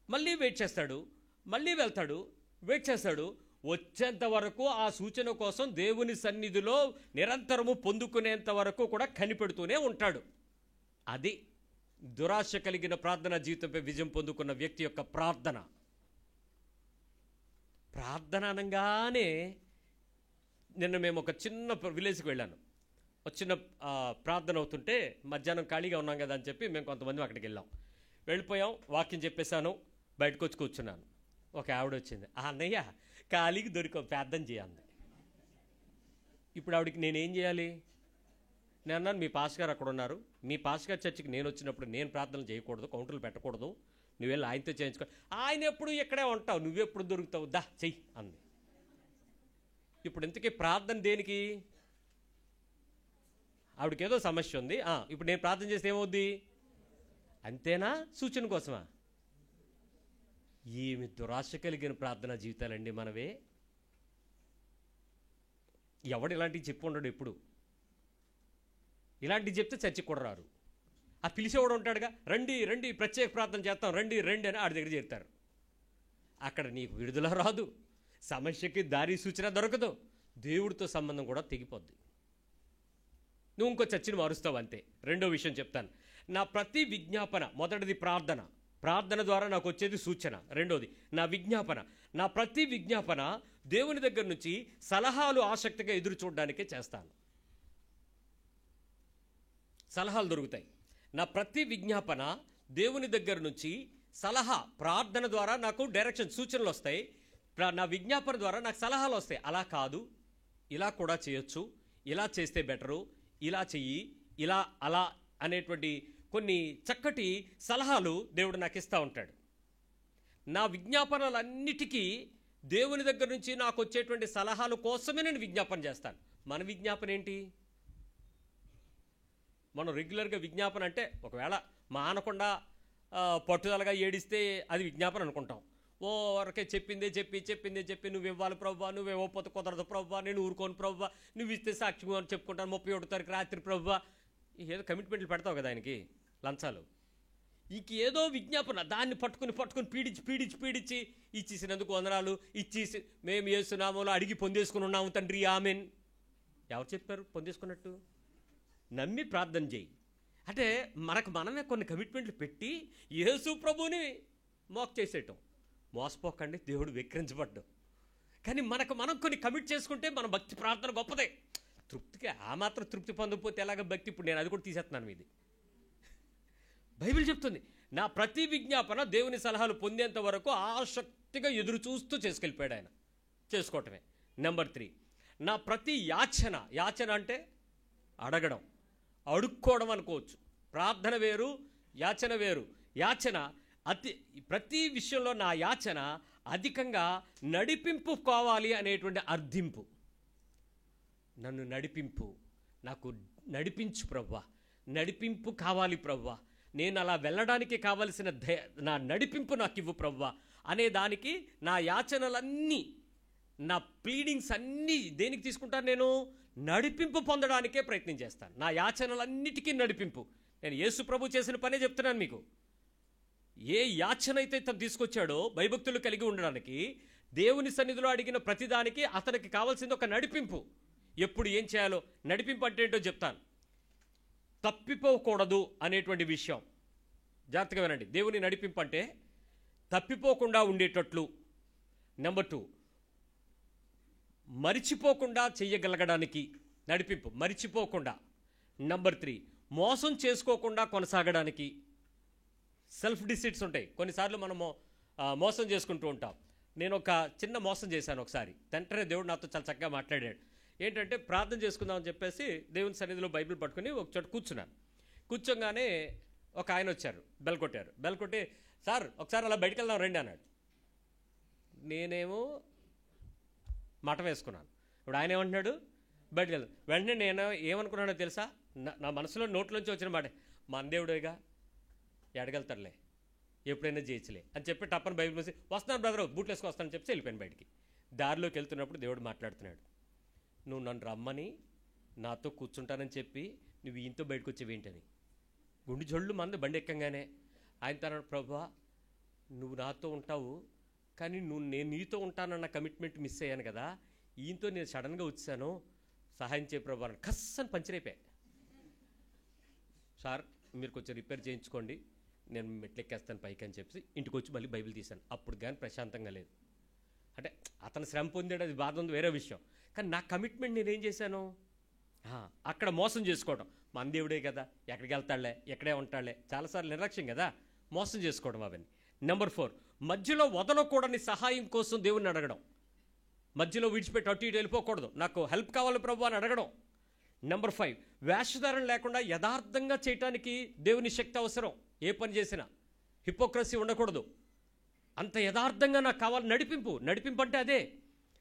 మళ్ళీ వెయిట్ చేస్తాడు, మళ్ళీ వెళ్తాడు, వెయిట్ చేస్తాడు, వచ్చేంత వరకు ఆ సూచన కోసం దేవుని సన్నిధిలో నిరంతరము పొందుకునేంత వరకు కూడా కనిపెడుతూనే ఉంటాడు. అది దురాశ కలిగిన ప్రార్థన జీవితంపై విజయం పొందుకున్న వ్యక్తి యొక్క ప్రార్థన. ప్రార్థన అనగానే నిన్న మేము ఒక చిన్న విలేజ్కి వెళ్ళాను. ఒక చిన్న ప్రార్థన అవుతుంటే మధ్యాహ్నం ఖాళీగా ఉన్నాం కదా అని చెప్పి మేము కొంతమంది అక్కడికి వెళ్ళాం. వెళ్ళిపోయాం, వాక్యం చెప్పేశాను, బయటకు వచ్చి కూర్చున్నాను. ఒక ఆవిడ వచ్చింది, అన్నయ్య ఖాళీకి దొరికాం, ప్రార్థన చేయాలి. ఇప్పుడు ఆవిడకి నేనేం చేయాలి? నేను అన్నాను, మీ పాస్ గారు అక్కడ ఉన్నారు, మీ పాస్ గారు చర్చికి నేను వచ్చినప్పుడు నేను ప్రార్థనలు చేయకూడదు, కౌంటర్లు పెట్టకూడదు, నువ్వు వెళ్ళి ఆయనతో చేయించుకో. ఆయన ఎప్పుడు ఇక్కడే ఉంటావు, నువ్వెప్పుడు దొరుకుతావు, దా చెయ్యి అంది. ఇప్పుడు ఇంతకీ ప్రార్థన దేనికి? ఆవిడకి ఏదో సమస్య ఉంది, ఇప్పుడు నేను ప్రార్థన చేస్తే ఏమవుద్ది? అంతేనా? సూచన కోసమా? ఏమి దురాశ కలిగిన ప్రార్థనా జీవితాలండి మనవే. ఎవడు ఇలాంటివి చెప్పు ఉండడు ఎప్పుడు. ఇలాంటివి చెప్తే చర్చికి కూడా రారు. ఆ పిలిచేవాడు ఉంటాడుగా, రండి రండి ప్రత్యేక ప్రార్థన చేస్తాం, రండి రండి అని ఆడి దగ్గర చేరుతారు. అక్కడ నీకు విడుదల రాదు, సమస్యకి దారి సూచన దొరకదు, దేవుడితో సంబంధం కూడా తెగిపోద్ది. నువ్వు ఇంకో చర్చిని మారుస్తావు అంతే. రెండో విషయం చెప్తాను, నా ప్రతి విజ్ఞాపన, మొదటిది ప్రార్థన, ప్రార్థన ద్వారా నాకు వచ్చేది సూచన. రెండోది నా విజ్ఞాపన. నా ప్రతి విజ్ఞాపన దేవుని దగ్గర నుంచి సలహాలు ఆసక్తిగా ఎదురు చూడడానికే చేస్తాను. సలహాలు దొరుకుతాయి. నా ప్రతి విజ్ఞాపన దేవుని దగ్గర నుంచి సలహా, ప్రార్థన ద్వారా నాకు డైరెక్షన్, సూచనలు వస్తాయి. నా విజ్ఞాపన ద్వారా నాకు సలహాలు వస్తాయి. అలా కాదు, ఇలా కూడా చేయొచ్చు, ఇలా చేస్తే బెటరు, ఇలా చెయ్యి, ఇలా అలా అనేటువంటి కొన్ని చక్కటి సలహాలు దేవుడు నాకు ఇస్తూ ఉంటాడు. నా విజ్ఞాపనలన్నిటికీ దేవుని దగ్గర నుంచి నాకు వచ్చేటువంటి సలహాల కోసమే నేను విజ్ఞాపన చేస్తాను. మన విజ్ఞాపన ఏంటి? మనం రెగ్యులర్గా విజ్ఞాపన అంటే ఒకవేళ మానకుండా పట్టుదలగా ఏడిస్తే అది విజ్ఞాపన అనుకుంటాం. ఓ వరకే చెప్పిందే నువ్వు ఇవ్వాలి ప్రభువా, నువ్వు ఇవ్వకపోతే కుదరదు ప్రభువా, నేను ఊరుకోను ప్రభువా, నువ్వు ఇస్తే సాక్షి అని చెప్పుకుంటాను 31వ తారీఖు రాత్రి ప్రభువా. ఏదో కమిట్మెంట్లు పెడతావు కదా ఆయనకి, లంచాలు. ఇంక ఏదో విజ్ఞాపన, దాన్ని పట్టుకుని పీడించి ఇచ్చేసినందుకు వందనాలు, ఇచ్చేసి మేము యేసునామములో అడిగి పొందేసుకుని ఉన్నాము తండ్రి ఆమెన్. ఎవరు చెప్పారు పొందేసుకున్నట్టు? నమ్మి ప్రార్థన చేయి. అంటే మనకు మనమే కొన్ని కమిట్మెంట్లు పెట్టి యేసు ప్రభుని మోక్ చేసేయటం. మోసపోకండి, దేవుడు వెక్కిరించబడ్డం. కానీ మనకు మనం కొన్ని కమిట్ చేసుకుంటే మన భక్తి ప్రార్థన గొప్పదే. తృప్తికి ఆ మాత్రం తృప్తి పొందకపోతే ఎలాగ భక్తి? ఇప్పుడు నేను అది కూడా తీసేస్తున్నాను మీది. బైబిల్ చెప్తుంది, నా ప్రతి విజ్ఞాపన దేవుని సలహాలు పొందేంత వరకు ఆసక్తిగా ఎదురు చూస్తూ చేసుకెళ్ళిపోయాడు ఆయన. చేసుకోవటమే. నెంబర్ 3, నా ప్రతి యాచన అంటే అడగడం, అడుక్కోవడం అనుకోవచ్చు. ప్రార్థన వేరు, యాచన వేరు. యాచన ప్రతి విషయంలో నా యాచన అధికంగా నడిపింపు కావాలి అనేటువంటి అర్థింపు. నన్ను నడిపింపు, నాకు నడిపించు ప్రవ్వా, నడిపింపు కావాలి ప్రవ్వా, నేను అలా వెళ్ళడానికి కావలసిన నా నడిపింపు నాకు ఇవ్వు ప్రవ్వా అనే దానికి నా యాచనలన్నీ, నా ప్లీడింగ్స్ అన్నీ దేనికి తీసుకుంటాను? నేను నడిపింపు పొందడానికే ప్రయత్నం చేస్తాను. నా యాచనలన్నిటికీ నడిపింపు. నేను యేసు ప్రభు చేసిన పనే చెప్తున్నాను మీకు. ఏ యాచన అయితే తను తీసుకొచ్చాడో భయభక్తులు కలిగి ఉండడానికి, దేవుని సన్నిధిలో అడిగిన ప్రతిదానికి అతనికి కావాల్సింది ఒక నడిపింపు. ఎప్పుడు ఏం చేయాలో, నడిపింపు అంటే ఏంటో చెప్తాను. తప్పిపోకూడదు అనేటువంటి విషయం జాగ్రత్తగా వినండి. దేవుని నడిపింపు అంటే తప్పిపోకుండా ఉండేటట్లు. నెంబర్ 2, మరిచిపోకుండా చెయ్యగలగడానికి నడిపింపు, మరిచిపోకుండా. నెంబర్ 3, మోసం చేసుకోకుండా కొనసాగడానికి. సెల్ఫ్ డిసీట్స్ ఉంటాయి కొన్నిసార్లు, మనము మోసం చేసుకుంటూ ఉంటాం. నేను ఒక చిన్న మోసం చేశాను ఒకసారి. వెంటనే దేవుడు నాతో చాలా చక్కగా మాట్లాడాడు. ఏంటంటే ప్రార్థన చేసుకుందామని చెప్పేసి దేవుని సన్నిధిలో బైబిల్ పట్టుకుని ఒక చోట కూర్చున్నాను. కూర్చోగానే ఒక ఆయన వచ్చారు, బెల్ కొట్టారు. బెల్ కొట్టి, సార్ ఒకసారి అలా బయటికి వెళ్దాం రండి అన్నాడు. నేనేమో మఠం వేసుకున్నాను. ఇప్పుడు ఆయన ఏమంటున్నాడు? బయటికి వెళ్దాం. వెంటనే నేను ఏమనుకున్నానో తెలుసా? నా మనసులో నోట్లోంచి వచ్చిన మాట, మన దేవుడేగా, ఎడగలుగుతారులే, ఎప్పుడైనా చేయొచ్చులే అని చెప్పి టప్పని బైబిల్ మూసి, వస్తున్నాను బ్రదర్ బూట్లు వేసుకు వస్తానని చెప్పి వెళ్ళిపోయాను బయటికి. దారిలోకి వెళ్తున్నప్పుడు దేవుడు మాట్లాడుతున్నాడు, నువ్వు నన్ను రమ్మని నాతో కూర్చుంటానని చెప్పి నువ్వు ఈయంతో బయటకు వచ్చేవేంటని. గుండె జొళ్ళు మంది బండి ఎక్కంగానే ఆయన తన ప్రభువా నువ్వు నాతో ఉంటావు, కానీ నేను నీతో ఉంటానన్న కమిట్మెంట్ మిస్ అయ్యాను కదా, ఈయంతో నేను సడన్గా వచ్చాను, సహాయం చేయ ప్రభు అని కస్సని పంచర్ అయిపోయా. సార్ మీరు కొంచెం రిపేర్ చేయించుకోండి, నేను మెట్లెక్కేస్తాను పైకి అని చెప్పి ఇంటికి వచ్చి మళ్ళీ బైబిల్ తీశాను. అప్పుడు కానీ ప్రశాంతంగా లేదు. అంటే అతను శ్రమ పొందాడు, అది బాధ ఉంది, వేరే విషయం. కానీ నా కమిట్మెంట్ నేనేం చేశాను? అక్కడ మోసం చేసుకోవడం. మన దేవుడే కదా, ఎక్కడికి వెళ్తాడులే, ఎక్కడే ఉంటాడులే, చాలాసార్లు నిర్లక్ష్యం కదా, మోసం చేసుకోవడం అవన్నీ. నెంబర్ 4, మధ్యలో వదలకూడని సహాయం కోసం దేవుణ్ణి అడగడం. మధ్యలో విడిచిపెట్టి అటు ఇటు వెళ్ళిపోకూడదు, నాకు హెల్ప్ కావాలి ప్రభు అని అడగడం. నెంబర్ 5, వేషధారణ లేకుండా యథార్థంగా చేయటానికి దేవుని శక్తి అవసరం. ఏ పని చేసినా హిపోక్రసీ ఉండకూడదు, అంత యథార్థంగా నాకు కావాలి నడిపింపు అంటే అదే.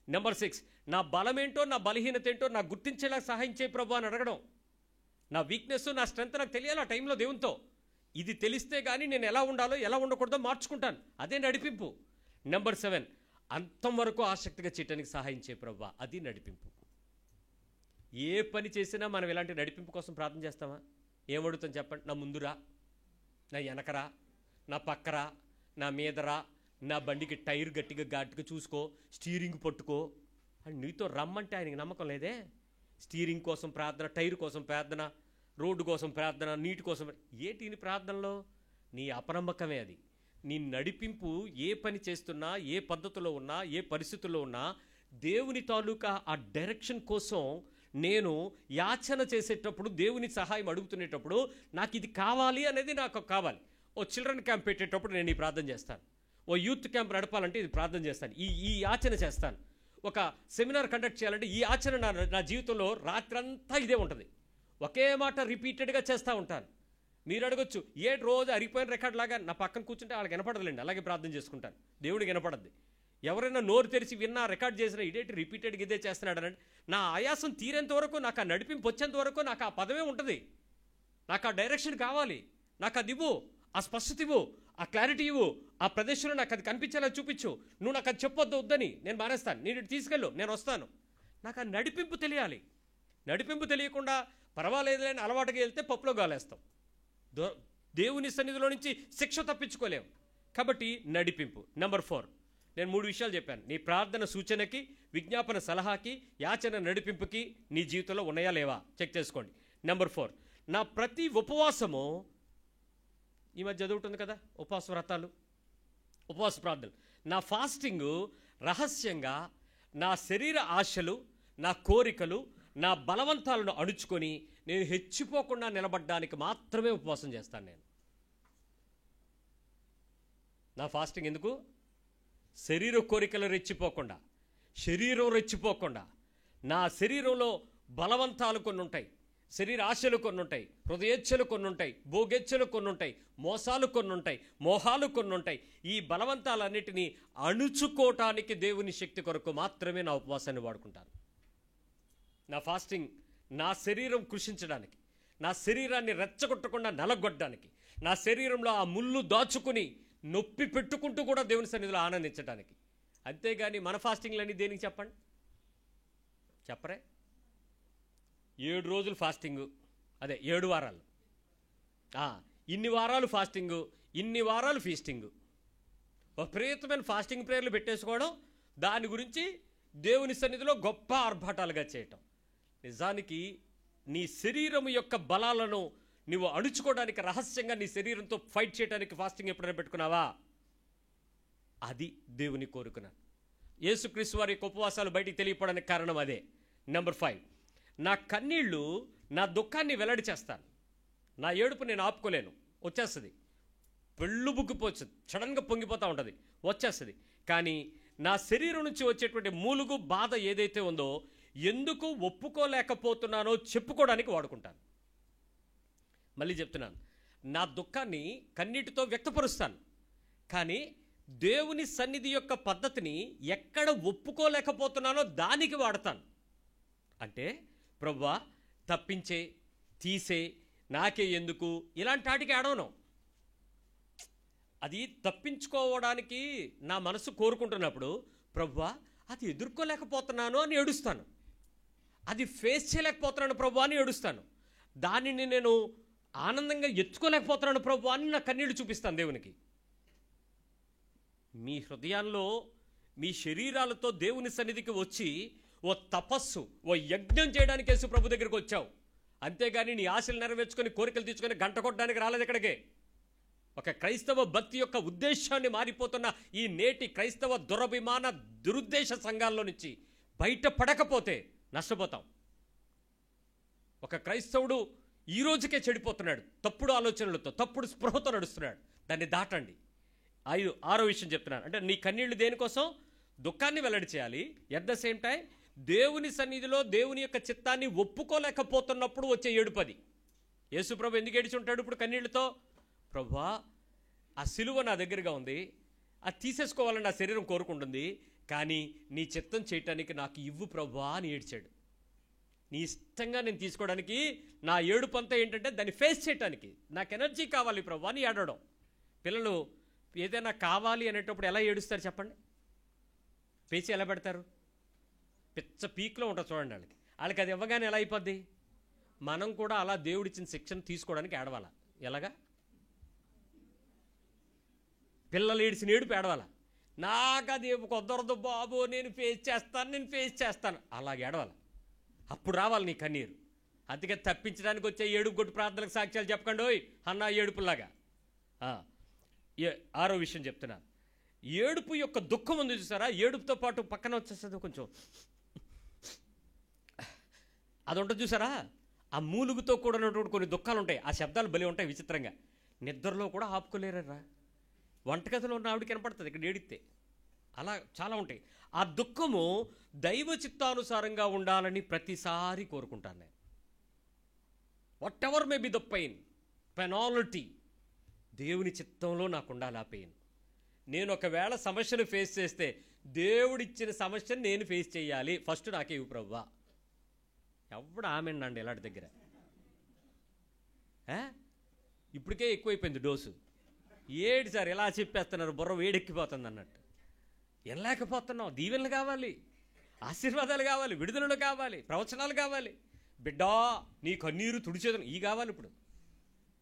నెంబర్ 6, నా బలమేంటో నా బలహీనత ఏంటో నాకు గుర్తించేలా సహాయం చేయ ప్రభు అని అడగడం. నా వీక్నెస్ నా స్ట్రెంత్ నాకు తెలియాలి ఆ టైంలో దేవునితో. ఇది తెలిస్తే కానీ నేను ఎలా ఉండాలో ఎలా ఉండకూడదో మార్చుకుంటాను, అదే నడిపింపు. నెంబర్ 7, అంతం వరకు ఆసక్తిగా చేయటానికి సహాయం చేయ ప్రభు, అది నడిపింపు. ఏ పని చేసినా మనం ఇలాంటి నడిపింపు కోసం ప్రార్థన చేస్తామా? ఏమడుగుతాం చెప్పండి? నా ముందురా, నా వెనకరా, నా పక్కరా, నా మీదరా, నా బండికి టైర్ గట్టిగా చూసుకో, స్టీరింగ్ పట్టుకో అని నీతో రమ్మంటే ఆయనకి నమ్మకం లేదే. స్టీరింగ్ కోసం ప్రార్థన, టైర్ కోసం ప్రార్థన, రోడ్డు కోసం ప్రార్థన, నీటి కోసం ఏంటి నీ ప్రార్థనలో? నీ అపనమ్మకమే అది. నీ నడిపింపు ఏ పని చేస్తున్నా, ఏ పద్ధతిలో ఉన్నా, ఏ పరిస్థితుల్లో ఉన్నా, దేవుని తాలూకా ఆ డైరెక్షన్ కోసం నేను యాచన చేసేటప్పుడు, దేవుని సహాయం అడుగుతునేటప్పుడు నాకు ఇది కావాలి అనేది నాకు కావాలి. ఓ చిల్డ్రన్ క్యాంప్ పెట్టేటప్పుడు నేను ఈ ప్రార్థన చేస్తాను. ఓ యూత్ క్యాంప్ నడపాలంటే ఇది ప్రార్థన చేస్తాను, ఈ యాచన చేస్తాను. ఒక సెమినార్ కండక్ట్ చేయాలంటే ఈ ఆచరణ నా జీవితంలో రాత్రంతా ఇదే ఉంటుంది. ఒకే మాట రిపీటెడ్గా చేస్తూ ఉంటాను. మీరు అడగొచ్చు, రోజు అరిగిపోయిన రికార్డ్ లాగా నా పక్కన కూర్చుంటే వాళ్ళకి వినపడదులేండి, అలాగే ప్రార్థన చేసుకుంటాను, దేవుడికి వినపడద్ది. ఎవరైనా నోరు తెరిచి విన్నా, రికార్డ్ చేసినా ఇదేంటి రిపీటెడ్గా ఇదే చేస్తున్నాడు అని, నా ఆయాసం తీరేంత వరకు, నాకు ఆ నడిపింపు వచ్చేంత వరకు నాకు ఆ పదమే ఉంటుంది. నాకు ఆ డైరెక్షన్ కావాలి, నాకు అది ఇవ్వు, ఆ స్పష్టత ఇవ్వు, ఆ క్లారిటీ ఇవ్వు, ఆ ప్రదేశంలో నాకు అది కనిపించేలా చూపించు, నువ్వు నాకు అది చెప్పొద్దు, వద్దని నేను మానేస్తాను, నేను ఇటు తీసుకెళ్ళు, నేను వస్తాను. నాకు ఆ నడిపింపు తెలియాలి. నడిపింపు తెలియకుండా పర్వాలేదులేని అలవాటుగా వెళ్తే పప్పులో గాలేస్తాం. దేవుని సన్నిధిలో నుంచి శిక్ష తప్పించుకోలేము. కాబట్టి నడిపింపు. నెంబర్ 4, నేను 3 విషయాలు చెప్పాను. నీ ప్రార్థన సూచనకి, విజ్ఞాపన సలహాకి, యాచన నడిపింపుకి నీ జీవితంలో ఉన్నాయా లేవా చెక్ చేసుకోండి. నెంబర్ 4, నా ప్రతి ఉపవాసము, ఈ మధ్య చదువుతుంది కదా ఉపవాస వ్రతాలు, ఉపవాస ప్రార్థనలు, నా ఫాస్టింగు రహస్యంగా నా శరీర ఆశలు, నా కోరికలు, నా బలవంతాలను అణుచుకొని నేను హెచ్చిపోకుండా నిలబడ్డానికి మాత్రమే ఉపవాసం చేస్తాను. నేను నా ఫాస్టింగ్ ఎందుకు? శరీర కోరికలు రెచ్చిపోకుండా, శరీరం రెచ్చిపోకుండా, నా శరీరంలో బలవంతాలు కొన్ని ఉంటాయి, శరీర ఆశలు కొన్ని ఉంటాయి, హృదయేచ్ఛలు కొన్ని ఉంటాయి, భోగేచ్ఛలు కొన్ని ఉంటాయి, మోసాలు కొన్ని ఉంటాయి, మోహాలు కొన్ని ఉంటాయి. ఈ బలవంతాలన్నిటినీ అణుచుకోవటానికి దేవుని శక్తి కొరకు మాత్రమే నా ఉపవాసాన్ని వాడుకుంటాను. నా ఫాస్టింగ్ నా శరీరం కృషించడానికి, నా శరీరాన్ని రెచ్చగొట్టకుండా నలగొట్టడానికి, నా శరీరంలో ఆ ముళ్ళు దాచుకుని నొప్పి పెట్టుకుంటూ కూడా దేవుని సన్నిధిలో ఆనందించడానికి. అంతేగాని మన ఫాస్టింగ్లన్నీ దేనికి చెప్పండి? చెప్పరే? 7 రోజులు ఫాస్టింగు, అదే 7 వారాలు, ఇన్ని వారాలు ఫాస్టింగు, ఇన్ని వారాలు ఫీస్టింగు, విపరీతమైన ఫాస్టింగ్ ప్రేయర్లు పెట్టేసుకోవడం, దాని గురించి దేవుని సన్నిధిలో గొప్ప ఆర్భాటాలుగా చేయటం. నిజానికి నీ శరీరం యొక్క బలాలను నువ్వు అణుచుకోవడానికి, రహస్యంగా నీ శరీరంతో ఫైట్ చేయడానికి ఫాస్టింగ్ ఎప్పుడైనా పెట్టుకున్నావా? అది దేవుని కోరుకున్నాను. యేసుక్రీస్తు వారి ఉపవాసాలు బయటికి తెలియపడానికి కారణం అదే. నెంబర్ 5, నా కన్నీళ్ళు, నా దుఃఖాన్ని వెల్లడి చేస్తాను. నా ఏడుపు నేను ఆపుకోలేను, వచ్చేస్తుంది, పెళ్ళు బుగ్గిపోతుంది, సడన్గా పొంగిపోతూ ఉంటుంది, వచ్చేస్తుంది. కానీ నా శరీరం నుంచి వచ్చేటువంటి మూలుగు బాధ ఏదైతే ఉందో, ఎందుకు ఒప్పుకోలేకపోతున్నానో చెప్పుకోవడానికి వాడుకుంటాను. మళ్ళీ చెప్తున్నాను, నా దుఃఖాన్ని కన్నీటితో వ్యక్తపరుస్తాను. కానీ దేవుని సన్నిధి యొక్క పద్ధతిని ఎక్కడ ఒప్పుకోలేకపోతున్నానో దానికి వాడతాను. అంటే ప్రభువా తప్పించే, తీసే, నాకే ఎందుకు, ఇలాంటి వాటికి ఆడవను. అది తప్పించుకోవడానికి నా మనసు కోరుకుంటున్నప్పుడు, ప్రభువా అది ఎదుర్కోలేకపోతున్నాను అని ఏడుస్తాను, అది ఫేస్ చేయలేకపోతున్నాను ప్రభువా అని ఏడుస్తాను, దానిని నేను ఆనందంగా ఎత్తుకోలేకపోతున్నాను ప్రభువా అని నా కన్నీళ్లు చూపిస్తాను దేవునికి. మీ హృదయాల్లో, మీ శరీరాలతో దేవుని సన్నిధికి వచ్చి ఓ తపస్సు, ఓ యజ్ఞం చేయడానికి యేసు ప్రభు దగ్గరికి వచ్చావు. అంతేగాని నీ ఆశలు నెరవేర్చుకొని, కోరికలు తీర్చుకొని గంట కొట్టడానికి రాలేదు ఇక్కడికే. ఒక క్రైస్తవ భక్తి యొక్క ఉద్దేశాన్ని మారిపోతున్న ఈ నేటి క్రైస్తవ దురభిమాన దురుద్దేశ సంఘాల్లో నుంచి బయటపడకపోతే నష్టపోతాం. ఒక క్రైస్తవుడు ఈ రోజుకే చెడిపోతున్నాడు, తప్పుడు ఆలోచనలతో, తప్పుడు స్పృహతో నడుస్తున్నాడు. దాన్ని దాటండి. 6వ విషయం చెప్తున్నాను. అంటే నీ కన్నీళ్లు దేనికోసం? దుఃఖాన్ని వెల్లడి చేయాలి. ఎట్ ద సేమ్ టైం దేవుని సన్నిధిలో దేవుని యొక్క చిత్తాన్ని ఒప్పుకోలేకపోతున్నప్పుడు వచ్చే ఏడుపది. యేసు ప్రభు ఎందుకు ఏడిచి ఉంటాడు ఇప్పుడు కన్నీళ్లతో? ప్రభువా ఆ సిలువ నా దగ్గరగా ఉంది, అది తీసేసుకోవాలని నా శరీరం కోరుకుంటుంది, కానీ నీ చిత్తం చేయటానికి నాకు ఇవ్వు ప్రభువా అని ఏడ్చాడు. నీ ఇష్టంగా నేను తీసుకోవడానికి నా ఏడుపు అంతా ఏంటంటే దాన్ని ఫేస్ చేయటానికి నాకు ఎనర్జీ కావాలి ప్రభువా అని ఏడవడం. పిల్లలు ఏదైనా కావాలి అనేటప్పుడు ఎలా ఏడుస్తారు చెప్పండి? పేచి ఎలా పెడతారు? పిచ్చ పీక్లో ఉంటుంది చూడండి వాళ్ళకి. వాళ్ళకి అది ఇవ్వగానే ఎలా అయిపోద్ది? మనం కూడా అలా దేవుడిచ్చిన శిక్షణ తీసుకోవడానికి ఏడవాలా. ఎలాగా? పిల్లలు ఏడిసిన ఏడుపు ఏడవాలా. నాకు అది కుదరదు బాబు, నేను ఫేస్ చేస్తాను అలాగే ఏడవాలా. అప్పుడు రావాలి నీ కన్నీరు. అందుకే తప్పించడానికి వచ్చే ఏడుపు కొట్టు ప్రార్థనలకు సాక్ష్యాలు చెప్పకండి ఓయ్ అన్న ఏడుపులాగా. ఆరో విషయం చెప్తున్నా. ఏడుపు యొక్క దుఃఖం ఉంది చూసారా, ఏడుపుతో పాటు పక్కన వచ్చేస్తుంది కొంచెం అది ఉంటుంది చూసారా, ఆ మూలుగుతో కూడినటువంటి కొన్ని దుఃఖాలు ఉంటాయి. ఆ శబ్దాలు బలి ఉంటాయి విచిత్రంగా. నిద్రలో కూడా ఆపుకోలేరా. వంటగదిలో ఉన్న ఆవిడకి కనపడుతుంది ఇక్కడ ఏడిస్తే. అలా చాలా ఉంటాయి. ఆ దుఃఖము దైవ చిత్తానుసారంగా ఉండాలని ప్రతిసారి కోరుకుంటాను నేను. What ever may be the penalty, దేవుని చిత్తంలో నాకు ఉండాలి ఆ పెయిన్. నేను ఒకవేళ సమస్యను ఫేస్ చేస్తే దేవుడిచ్చిన సమస్యను నేను ఫేస్ చేయాలి. ఫస్ట్ నాకే ఇవ్వు ప్రభువా. ఎవడు ఆమెండి ఇలాంటి దగ్గర ఇప్పటికే ఎక్కువైపోయింది డోసు. ఏడు సార్ ఎలా చెప్పేస్తున్నారు, బుర్ర వేడెక్కిపోతుంది అన్నట్టు. వెళ్ళలేకపోతున్నావు. దీవెనలు కావాలి, ఆశీర్వాదాలు కావాలి, విడుదలలు కావాలి, ప్రవచనాలు కావాలి. బిడ్డా నీ కన్నీరు తుడిచేదను ఈ కావాలి. ఇప్పుడు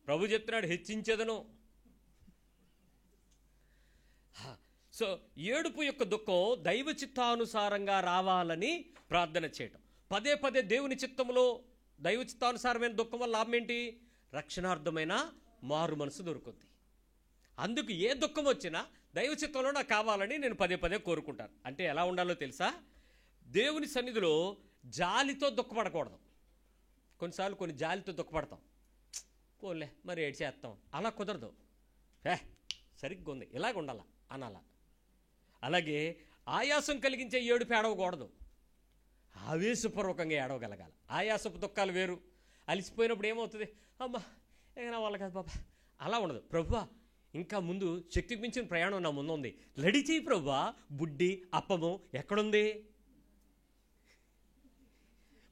ప్రభు చెప్తున్నాడు హెచ్చించేదను. సో ఏడుపు యొక్క దుఃఖం దైవ చిత్తానుసారంగా రావాలని ప్రార్థన చేయటం. పదే పదే దేవుని చిత్తంలో దైవ చిత్తానుసారమైన దుఃఖం వల్ల లాభం ఏంటి? రక్షణార్థమైన మారు మనసు దొరుకుతుంది. అందుకు ఏ దుఃఖం వచ్చినా దైవ చిత్తంలో నాకు కావాలని నేను పదే పదే కోరుకుంటాను. అంటే ఎలా ఉండాలో తెలుసా? దేవుని సన్నిధిలో జాలితో దుఃఖపడకూడదు. కొన్నిసార్లు కొన్ని జాలితో దుఃఖపడతాం. పోలే మరి ఏడు చేస్తాం, అలా కుదరదు. సరిగ్గా ఉంది, ఇలాగ ఉండాల అనాల. అలాగే ఆయాసం కలిగించే ఏడుపు ఏడవకూడదు, ఆవేశపూర్వకంగా ఏడవగలగాలి. ఆయాసపు దుఃఖాలు వేరు. అలిసిపోయినప్పుడు ఏమవుతుంది, అమ్మా ఏమైనా వాళ్ళ కాదు బాబా, అలా ఉండదు. ప్రభువా ఇంకా ముందు శక్తికి మించిన ప్రయాణం నా ముందు ఉంది, రెడీ చేయి ప్రభువా. బుడ్డి అప్పము ఎక్కడుంది?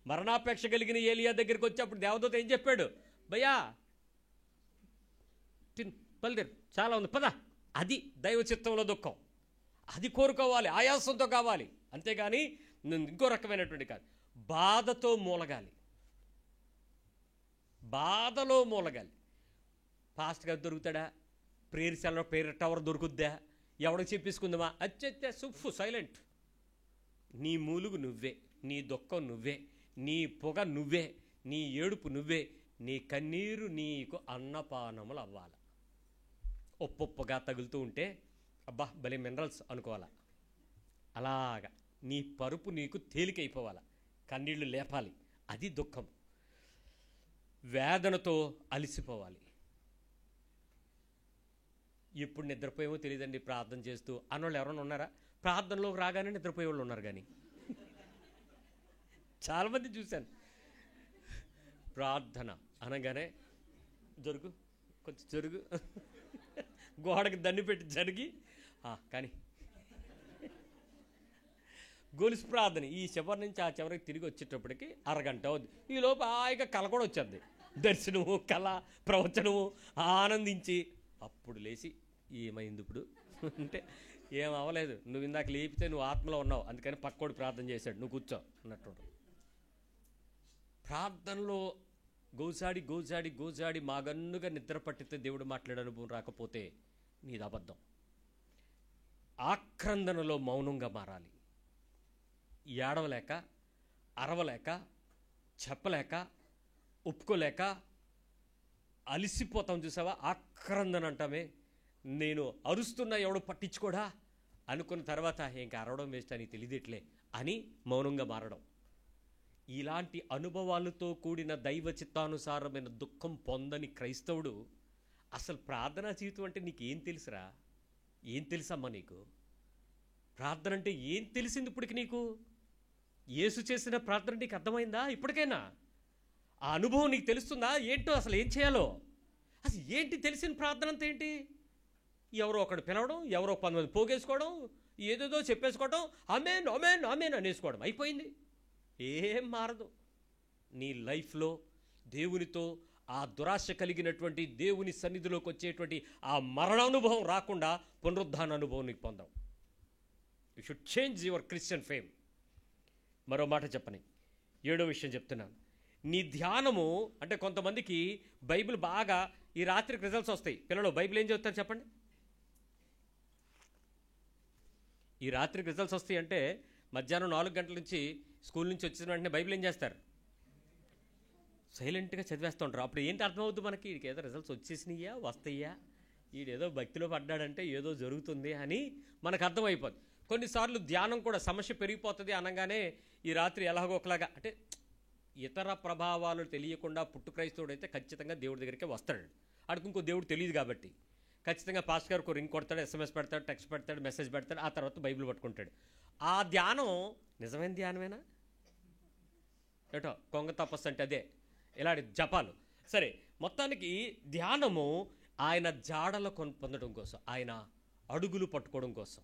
మరణాపేక్ష కలిగిన ఏలియా దగ్గరికి వచ్చేప్పుడు దేవదూత ఏం చెప్పాడు? భయ్యా బయలుదేరు, చాలా ఉంది పద. అది దైవ చిత్తంలో దుఃఖం. అది కోరుకోవాలి, ఆయాసంతో కావాలి. అంతేగాని ఇంకో రకమైనటువంటి కాదు. బాధతో మూలగాలి, బాధలో మూలగాలి. ఫాస్ట్ గారు దొరుకుతాడా? ప్రేయర్ సెల్లో ప్రేయర్ టవర్ దొరుకుద్దా? ఎవడికి చెప్పేసుకుందామా? అచ్చే సుఫ్ సైలెంట్. నీ మూలుగు నువ్వే, నీ దుఃఖం నువ్వే, నీ పొగ నువ్వే, నీ ఏడుపు నువ్వే, నీ కన్నీరు నీకు అన్నపానములు అవ్వాలి. ఒప్పొప్పగా తగులుతూ ఉంటే అబ్బా భలే మినరల్స్ అనుకోవాలా. అలాగా నీ పరుపు నీకు తేలికైపోవాలా, కన్నీళ్లు లేపాలి. అది దుఃఖం. వేదనతో అలిసిపోవాలి. ఎప్పుడు నిద్రపోయేమో తెలియదండి ప్రార్థన చేస్తూ అన్నోళ్ళు ఎవరైనా ఉన్నారా? ప్రార్థనలోకి రాగానే నిద్రపోయే వాళ్ళు ఉన్నారు. కానీ చాలామంది చూశాను, ప్రార్థన అనగానే జరుగు కొంచెం జరుగు, గోడకి దండి పెట్టి జరిగి కానీ గొలుసు ప్రార్థన ఈ చివరి నుంచి ఆ చివరికి తిరిగి వచ్చేటప్పటికి అరగంట అవుద్ది. ఈలోపు హాయిగా కళ కూడా వచ్చేది. దర్శనము, కళ, ప్రవచనము ఆనందించి అప్పుడు లేచి ఏమైంది ఇప్పుడు అంటే ఏం అవ్వలేదు, నువ్వు ఇందాక లేపితే నువ్వు ఆత్మలో ఉన్నావు, అందుకని పక్కోడు ప్రార్థన చేశాడు, నువ్వు కూర్చో అన్నట్టు. ప్రార్థనలో గోజాడి గోజాడి గోజాడి మాగన్నుగా నిద్ర పట్టితే దేవుడు మాట్లాడే అనుభవం రాకపోతే నీది అబద్ధం. ఆక్రందనలో మౌనంగా మారాలి. ఏడవలేక, అరవలేక, చెప్పలేక, ఒప్పుకోలేక అలిసిపోతాం చూసావా, ఆక్రందన అంటామే. నేను అరుస్తున్నా ఎవడో పట్టించుకోడా అనుకున్న తర్వాత ఇంకా అరవడం వేస్ట్ అని తెలియదేట్లే అని మౌనంగా మారడం. ఇలాంటి అనుభవాలతో కూడిన దైవ చిత్తానుసారమైన దుఃఖం పొందని క్రైస్తవుడు అసలు ప్రార్థనా జీవితం అంటే నీకేం తెలుసురా? ఏం తెలుసమ్మా నీకు? ప్రార్థన అంటే ఏం తెలిసింది ఇప్పటికి నీకు? యేసు చేసిన ప్రార్థన నీకు అర్థమైందా ఇప్పటికైనా? ఆ అనుభవం నీకు తెలుస్తుందా? ఏంటో అసలు ఏం చేయాలో అసలు ఏంటి తెలిసిన ప్రార్థన అంతా ఏంటి? ఎవరో ఒకడు పిలవడం, ఎవరో 10 మంది పోగేసుకోవడం, ఏదేదో చెప్పేసుకోవడం, ఆమేన్ ఆమేన్ ఆమేన్ అనేసుకోవడం, అయిపోయింది. ఏం మారదు నీ లైఫ్లో. దేవునితో ఆ దురాశ కలిగినటువంటి దేవుని సన్నిధిలోకి వచ్చేటువంటి ఆ మరణానుభవం రాకుండా పునరుద్ధాన అనుభవం నీకు పొందాం. You should change your Christian faith. మరో మాట చెప్పని, 7వ విషయం చెప్తున్నాను. నీ ధ్యానము అంటే కొంతమందికి బైబిల్ బాగా ఈ రాత్రికి రిజల్ట్స్ వస్తాయి. పిల్లలు బైబిల్ ఏం చదువుతారు చెప్పండి? ఈ రాత్రికి రిజల్ట్స్ వస్తాయి అంటే మధ్యాహ్నం 4 గంటల నుంచి స్కూల్ నుంచి వచ్చిన వెంటనే బైబిల్ ఏం చేస్తారు? సైలెంట్గా చదివేస్తూ ఉంటారు. అప్పుడు ఏంటి అర్థమవుతుంది మనకి? ఏదో రిజల్ట్స్ వచ్చేసినాయా, వస్తాయా, ఈడేదో భక్తిలో పడ్డాడంటే ఏదో జరుగుతుంది అని మనకు అర్థమైపోద్ది. కొన్నిసార్లు ధ్యానం కూడా సమస్య పెరిగిపోతుంది అనగానే ఈ రాత్రి ఎలాగో ఒకలాగా అంటే ఇతర ప్రభావాలు తెలియకుండా పుట్టు క్రైస్తవుడు అయితే ఖచ్చితంగా దేవుడి దగ్గరికి వస్తాడు. ఆడికి ఇంకో దేవుడు తెలియదు కాబట్టి ఖచ్చితంగా పాస్టర్ గారికి రింగ్ కొడతాడు, ఎస్ఎంఎస్ పెడతాడు, టెక్స్ట్ పెడతాడు, మెసేజ్ పెడతాడు, ఆ తర్వాత బైబిల్ పట్టుకుంటాడు. ఆ ధ్యానం నిజమైన ధ్యానమేనా? ఏటో కొంగ తపస్సు అంటే అదే, ఇలాంటి జపాలు. సరే, మొత్తానికి ధ్యానము ఆయన జాడలు పొందడం కోసం, ఆయన అడుగులు పట్టుకోవడం కోసం.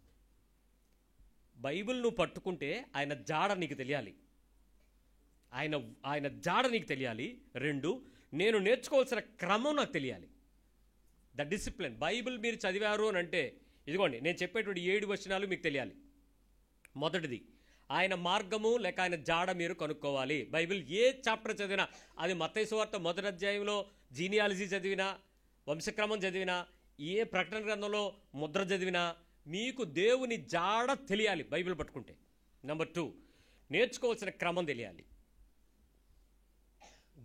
బైబిల్ నువ్వు పట్టుకుంటే ఆయన జాడ నీకు తెలియాలి, ఆయన జాడ నీకు తెలియాలి. 2, నేను నేర్చుకోవాల్సిన క్రమం నాకు తెలియాలి, ద డిసిప్లిన్. బైబిల్ మీరు చదివారు అని అంటే ఇదిగోండి నేను చెప్పేటువంటి 7 వచనాలు మీకు తెలియాలి. మొదటిది, ఆయన మార్గము లేక ఆయన జాడ మీరు కనుక్కోవాలి. బైబిల్ ఏ చాప్టర్ చదివినా, అది మత్తయి సువార్త మొదటి అధ్యాయంలో జీనియాలజీ చదివినా, వంశక్రమం చదివినా, ఏ ప్రకటన గ్రంథంలో ముద్ర చదివినా మీకు దేవుని జాడ తెలియాలి బైబిల్ పట్టుకుంటే. నెంబర్ 2, నేర్చుకోవాల్సిన క్రమం తెలియాలి,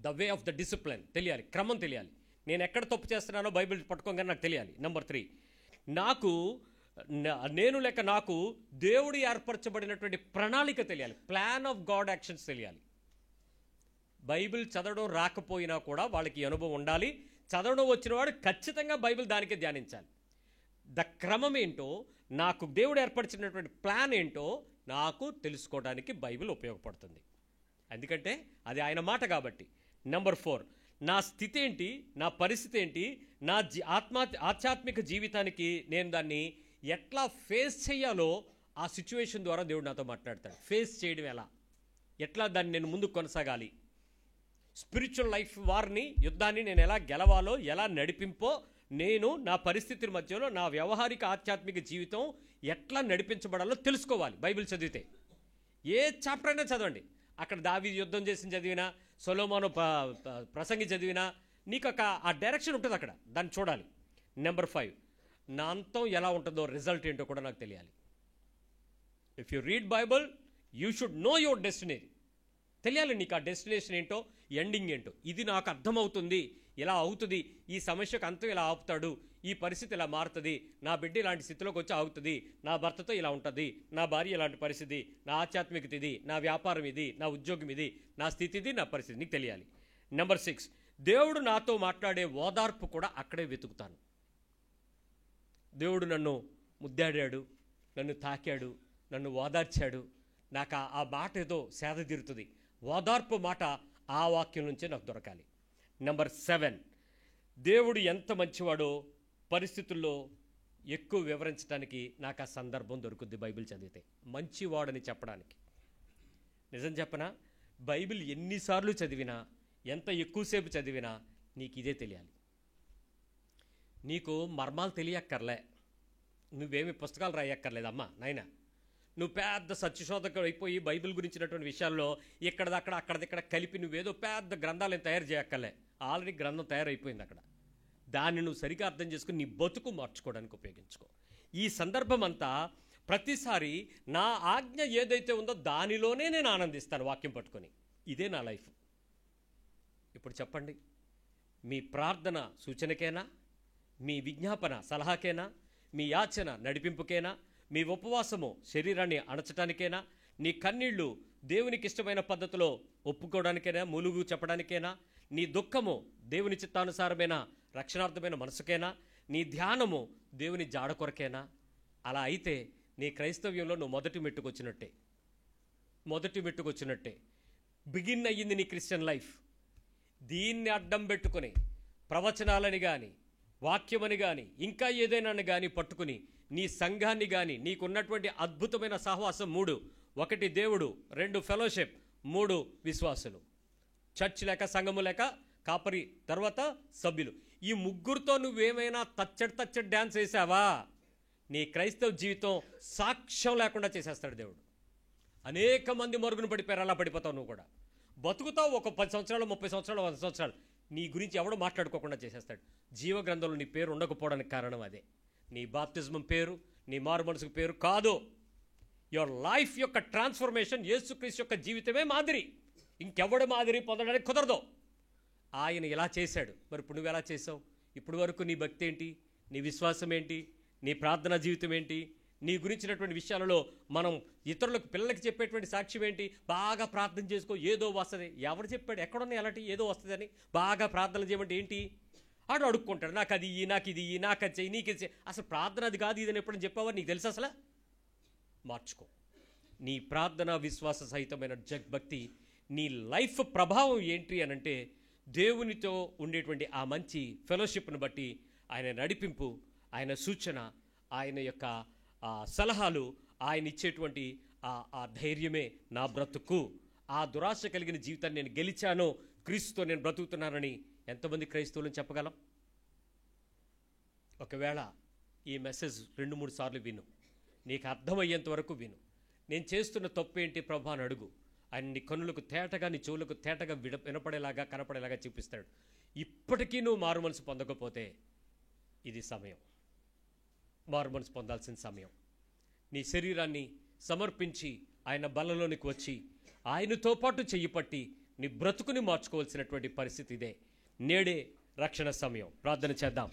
the way of the discipline తెలియాలి, క్రమం తెలియాలి. నేను ఎక్కడ తప్పు చేస్తున్నానో బైబిల్ పట్టుకోగానే నాకు తెలియాలి. నెంబర్ 3, నాకు దేవుడు ఏర్పరచబడినటువంటి ప్రణాళిక తెలియాలి, ప్లాన్ ఆఫ్ గాడ్ యాక్షన్స్ తెలియాలి. బైబిల్ చదవడం రాకపోయినా కూడా వాళ్ళకి అనుభవం ఉండాలి. చదవడం వచ్చినవాడు ఖచ్చితంగా బైబిల్ దానికే ధ్యానించాలి. ద క్రమం ఏంటో, నాకు దేవుడు ఏర్పరిచినటువంటి ప్లాన్ ఏంటో నాకు తెలుసుకోవడానికి బైబిల్ ఉపయోగపడుతుంది, ఎందుకంటే అది ఆయన మాట కాబట్టి. నెంబర్ 4, నా స్థితి ఏంటి, నా పరిస్థితి ఏంటి, నా ఆధ్యాత్మిక జీవితానికి నేను దాన్ని ఎట్లా ఫేస్ చేయాలో ఆ సిచ్యువేషన్ ద్వారా దేవుడు నాతో మాట్లాడతాడు. ఫేస్ చేయడం ఎలా, ఎట్లా దాన్ని నేను ముందుకు కొనసాగాలి, స్పిరిచువల్ లైఫ్ వారిని, యుద్ధాన్ని నేను ఎలా గెలవాలో, ఎలా నడిపింపో, నేను నా పరిస్థితుల మధ్యలో నా వ్యవహారిక ఆధ్యాత్మిక జీవితం ఎట్లా నడిపించబడాలో తెలుసుకోవాలి బైబిల్ చదివితే. ఏ చాప్టర్ అయినా చదవండి, అక్కడ దావీదు యుద్ధం చేసి చదివినా, సొలొమోను ప్రసంగి చదివినా నీకు ఆ డైరెక్షన్ ఉంటుంది అక్కడ, దాన్ని చూడాలి. నెంబర్ 5, నా అంతం ఎలా ఉంటుందో, రిజల్ట్ ఏంటో కూడా నాకు తెలియాలి. If you read Bible you should know your destination. తెలియాలి నీకు ఆ డెస్టినేషన్ ఏంటో, ఎండింగ్ ఏంటో. ఇది నాకు అర్థమవుతుంది, ఇలా అవుతుంది, ఈ సమస్యకు అంతం ఇలా ఆపుతాడు, ఈ పరిస్థితి ఇలా మారుతుంది, నా బిడ్డ ఇలాంటి స్థితిలోకి వచ్చి ఆగుతుంది, నా భర్తతో ఇలా ఉంటుంది, నా భార్య ఇలాంటి పరిస్థితి, నా ఆధ్యాత్మికత ఇది, నా వ్యాపారం ఇది, నా ఉద్యోగం ఇది, నా స్థితి ఇది, నా పరిస్థితి నీకు తెలియాలి. నెంబర్ 6, దేవుడు నాతో మాట్లాడే ఓదార్పు కూడా అక్కడే వెతుకుతాను. దేవుడు నన్ను ముద్దాడాడు, నన్ను తాకాడు, నన్ను ఓదార్చాడు, నాకు ఆ మాట ఏదో సేద తీరుతుంది, ఓదార్పు మాట ఆ వాక్యం నుంచే నాకు దొరకాలి. నెంబర్ 7, దేవుడు ఎంత మంచివాడో పరిస్థితుల్లో ఎక్కువ వివరించడానికి నాకు ఆ సందర్భం దొరుకుద్ది బైబిల్ చదివితే, మంచివాడని చెప్పడానికి. నిజం చెప్పనా, బైబిల్ ఎన్నిసార్లు చదివినా, ఎంత ఎక్కువసేపు చదివినా నీకు ఇదే తెలియాలి. నీకు మర్మాలు తెలియక్కర్లే, నువ్వేమి పుస్తకాలు రాయక్కర్లేదమ్మా నాయనా. నువ్వు పెద్ద సత్యశోధకుడు అయిపోయి బైబిల్ గురించినటువంటి విషయాల్లో ఇక్కడదక్కడ అక్కడదిక్కడ కలిపి నువ్వేదో పెద్ద గ్రంథాలను తయారు చేయక్కర్లే. ఆల్రెడీ గ్రంథం తయారైపోయింది అక్కడ. దాన్ని నువ్వు సరిగా అర్థం చేసుకుని నీ బతుకు మార్చుకోవడానికి ఉపయోగించుకో. ఈ సందర్భం అంతా ప్రతిసారి నా ఆజ్ఞ ఏదైతే ఉందో దానిలోనే నేను ఆనందిస్తాను వాక్యం పట్టుకొని. ఇదే నా లైఫ్. ఇప్పుడు చెప్పండి, మీ ప్రార్థన సూచనకేనా, మీ విజ్ఞాపన సలహాకేనా, మీ యాచన నడిపింపుకేనా, మీ ఉపవాసము శరీరాన్ని అణచడానికేనా, నీ కన్నీళ్లు దేవునికి ఇష్టమైన పద్ధతిలో ఒప్పుకోవడానికైనా, మూలుగు చెప్పడానికైనా, నీ దుఃఖము దేవుని చిత్తానుసారమైన రక్షణార్థమైన మనసుకేనా, నీ ధ్యానము దేవుని జాడ కొరకేనా? అలా అయితే నీ క్రైస్తవ్యంలో నువ్వు మొదటి మెట్టుకొచ్చినట్టే. బిగిన్ అయ్యింది నీ క్రిస్టియన్ లైఫ్. దీన్ని అడ్డం పెట్టుకుని ప్రవచనాలని కానీ, వాక్యమని కానీ, ఇంకా ఏదైనా కానీ పట్టుకుని నీ సంఘాన్ని కానీ, నీకున్నటువంటి అద్భుతమైన సహవాసం 3: 1 దేవుడు, 2 ఫెలోషిప్, 3 విశ్వాసులు. చర్చ్ లేక, సంఘము లేక, కాపరి, తర్వాత సభ్యులు. ఈ ముగ్గురితో నువ్వేమైనా తచ్చడి డ్యాన్స్ వేసావా, నీ క్రైస్తవ జీవితం సాక్ష్యం లేకుండా చేసేస్తాడు దేవుడు. అనేక మంది మరుగున పడిపోయారు, అలా పడిపోతావు నువ్వు కూడా. బతుకుతావు ఒక 10 సంవత్సరాలు, 30 సంవత్సరాలు, 100 సంవత్సరాలు, నీ గురించి ఎవడో మాట్లాడుకోకుండా చేసేస్తాడు. జీవగ్రంథంలో నీ పేరు ఉండకపోవడానికి కారణం అదే. నీ బాప్తిజం పేరు, నీ మారు మనసుకు పేరు కాదు. యువర్ లైఫ్ యొక్క ట్రాన్స్ఫర్మేషన్ యేసుక్రీస్తు యొక్క జీవితమే మాదిరి. ఇంకెవడు మాదిరి పొందడానికి కుదరదు. ఆయన ఇలా చేశాడు, మరి ఇప్పుడు నువ్వు ఎలా చేసావు? ఇప్పుడు వరకు నీ భక్తి ఏంటి, నీ విశ్వాసం ఏంటి, నీ ప్రార్థనా జీవితం ఏంటి, నీ గురించినటువంటి విషయాలలో మనం ఇతరులకు పిల్లలకి చెప్పేటువంటి సాక్ష్యం ఏంటి? బాగా ప్రార్థన చేసుకో, ఏదో వస్తుంది. ఎవరు చెప్పాడు? ఎక్కడున్నాయి అలాంటి ఏదో వస్తుందని? బాగా ప్రార్థన చేయమంటే ఏంటి? ఆడు అడుక్కుంటాడు, నాకు అది ఇయ్యి, నాకు ఇది ఇయ్యి, నాకు అది చెయ్యి, నీకు ఇది. అసలు ప్రార్థన అది కాదు ఇదని ఎప్పుడని చెప్పావా? నీకు తెలుసు అసలు? మార్చుకో. నీ ప్రార్థన విశ్వాస సహితమైన జగభక్తి, నీ లైఫ్ ప్రభావం ఏంటి అనంటే దేవునితో ఉండేటువంటి ఆ మంచి ఫెలోషిప్ను బట్టి ఆయన నడిపింపు, ఆయన సూచన, ఆయన యొక్క సలహాలు, ఆయన ఇచ్చేటువంటి ఆ ధైర్యమే నా బ్రతుకు. ఆ దురాశ కలిగిన జీవితాన్ని నేను గెలిచాను, క్రీస్తుతో నేను బ్రతుకుతున్నానని ఎంతమంది క్రైస్తవులను చెప్పగలం? ఒకవేళ ఈ మెసేజ్ 2-3 సార్లు విను, నీకు అర్థమయ్యేంత వరకు విను. నేను చేస్తున్న తప్పు ఏంటి ప్రభు అని అడుగు. ఆయన నీ కన్నులకు తేటగా, నీ చెవులకు తేటగా వినపడేలాగా, కనపడేలాగా చూపిస్తాడు. ఇప్పటికీ నువ్వు మారు మనసు పొందకపోతే ఇది సమయం, మారు మనసు పొందాల్సిన సమయం. నీ శరీరాన్ని సమర్పించి ఆయన బలలోనికి వచ్చి ఆయనతో పాటు చెయ్యి పట్టి నీ బ్రతుకుని మార్చుకోవాల్సినటువంటి పరిస్థితి ఇదే. నేడే రక్షణ సమయం. ప్రార్థన చేద్దాం.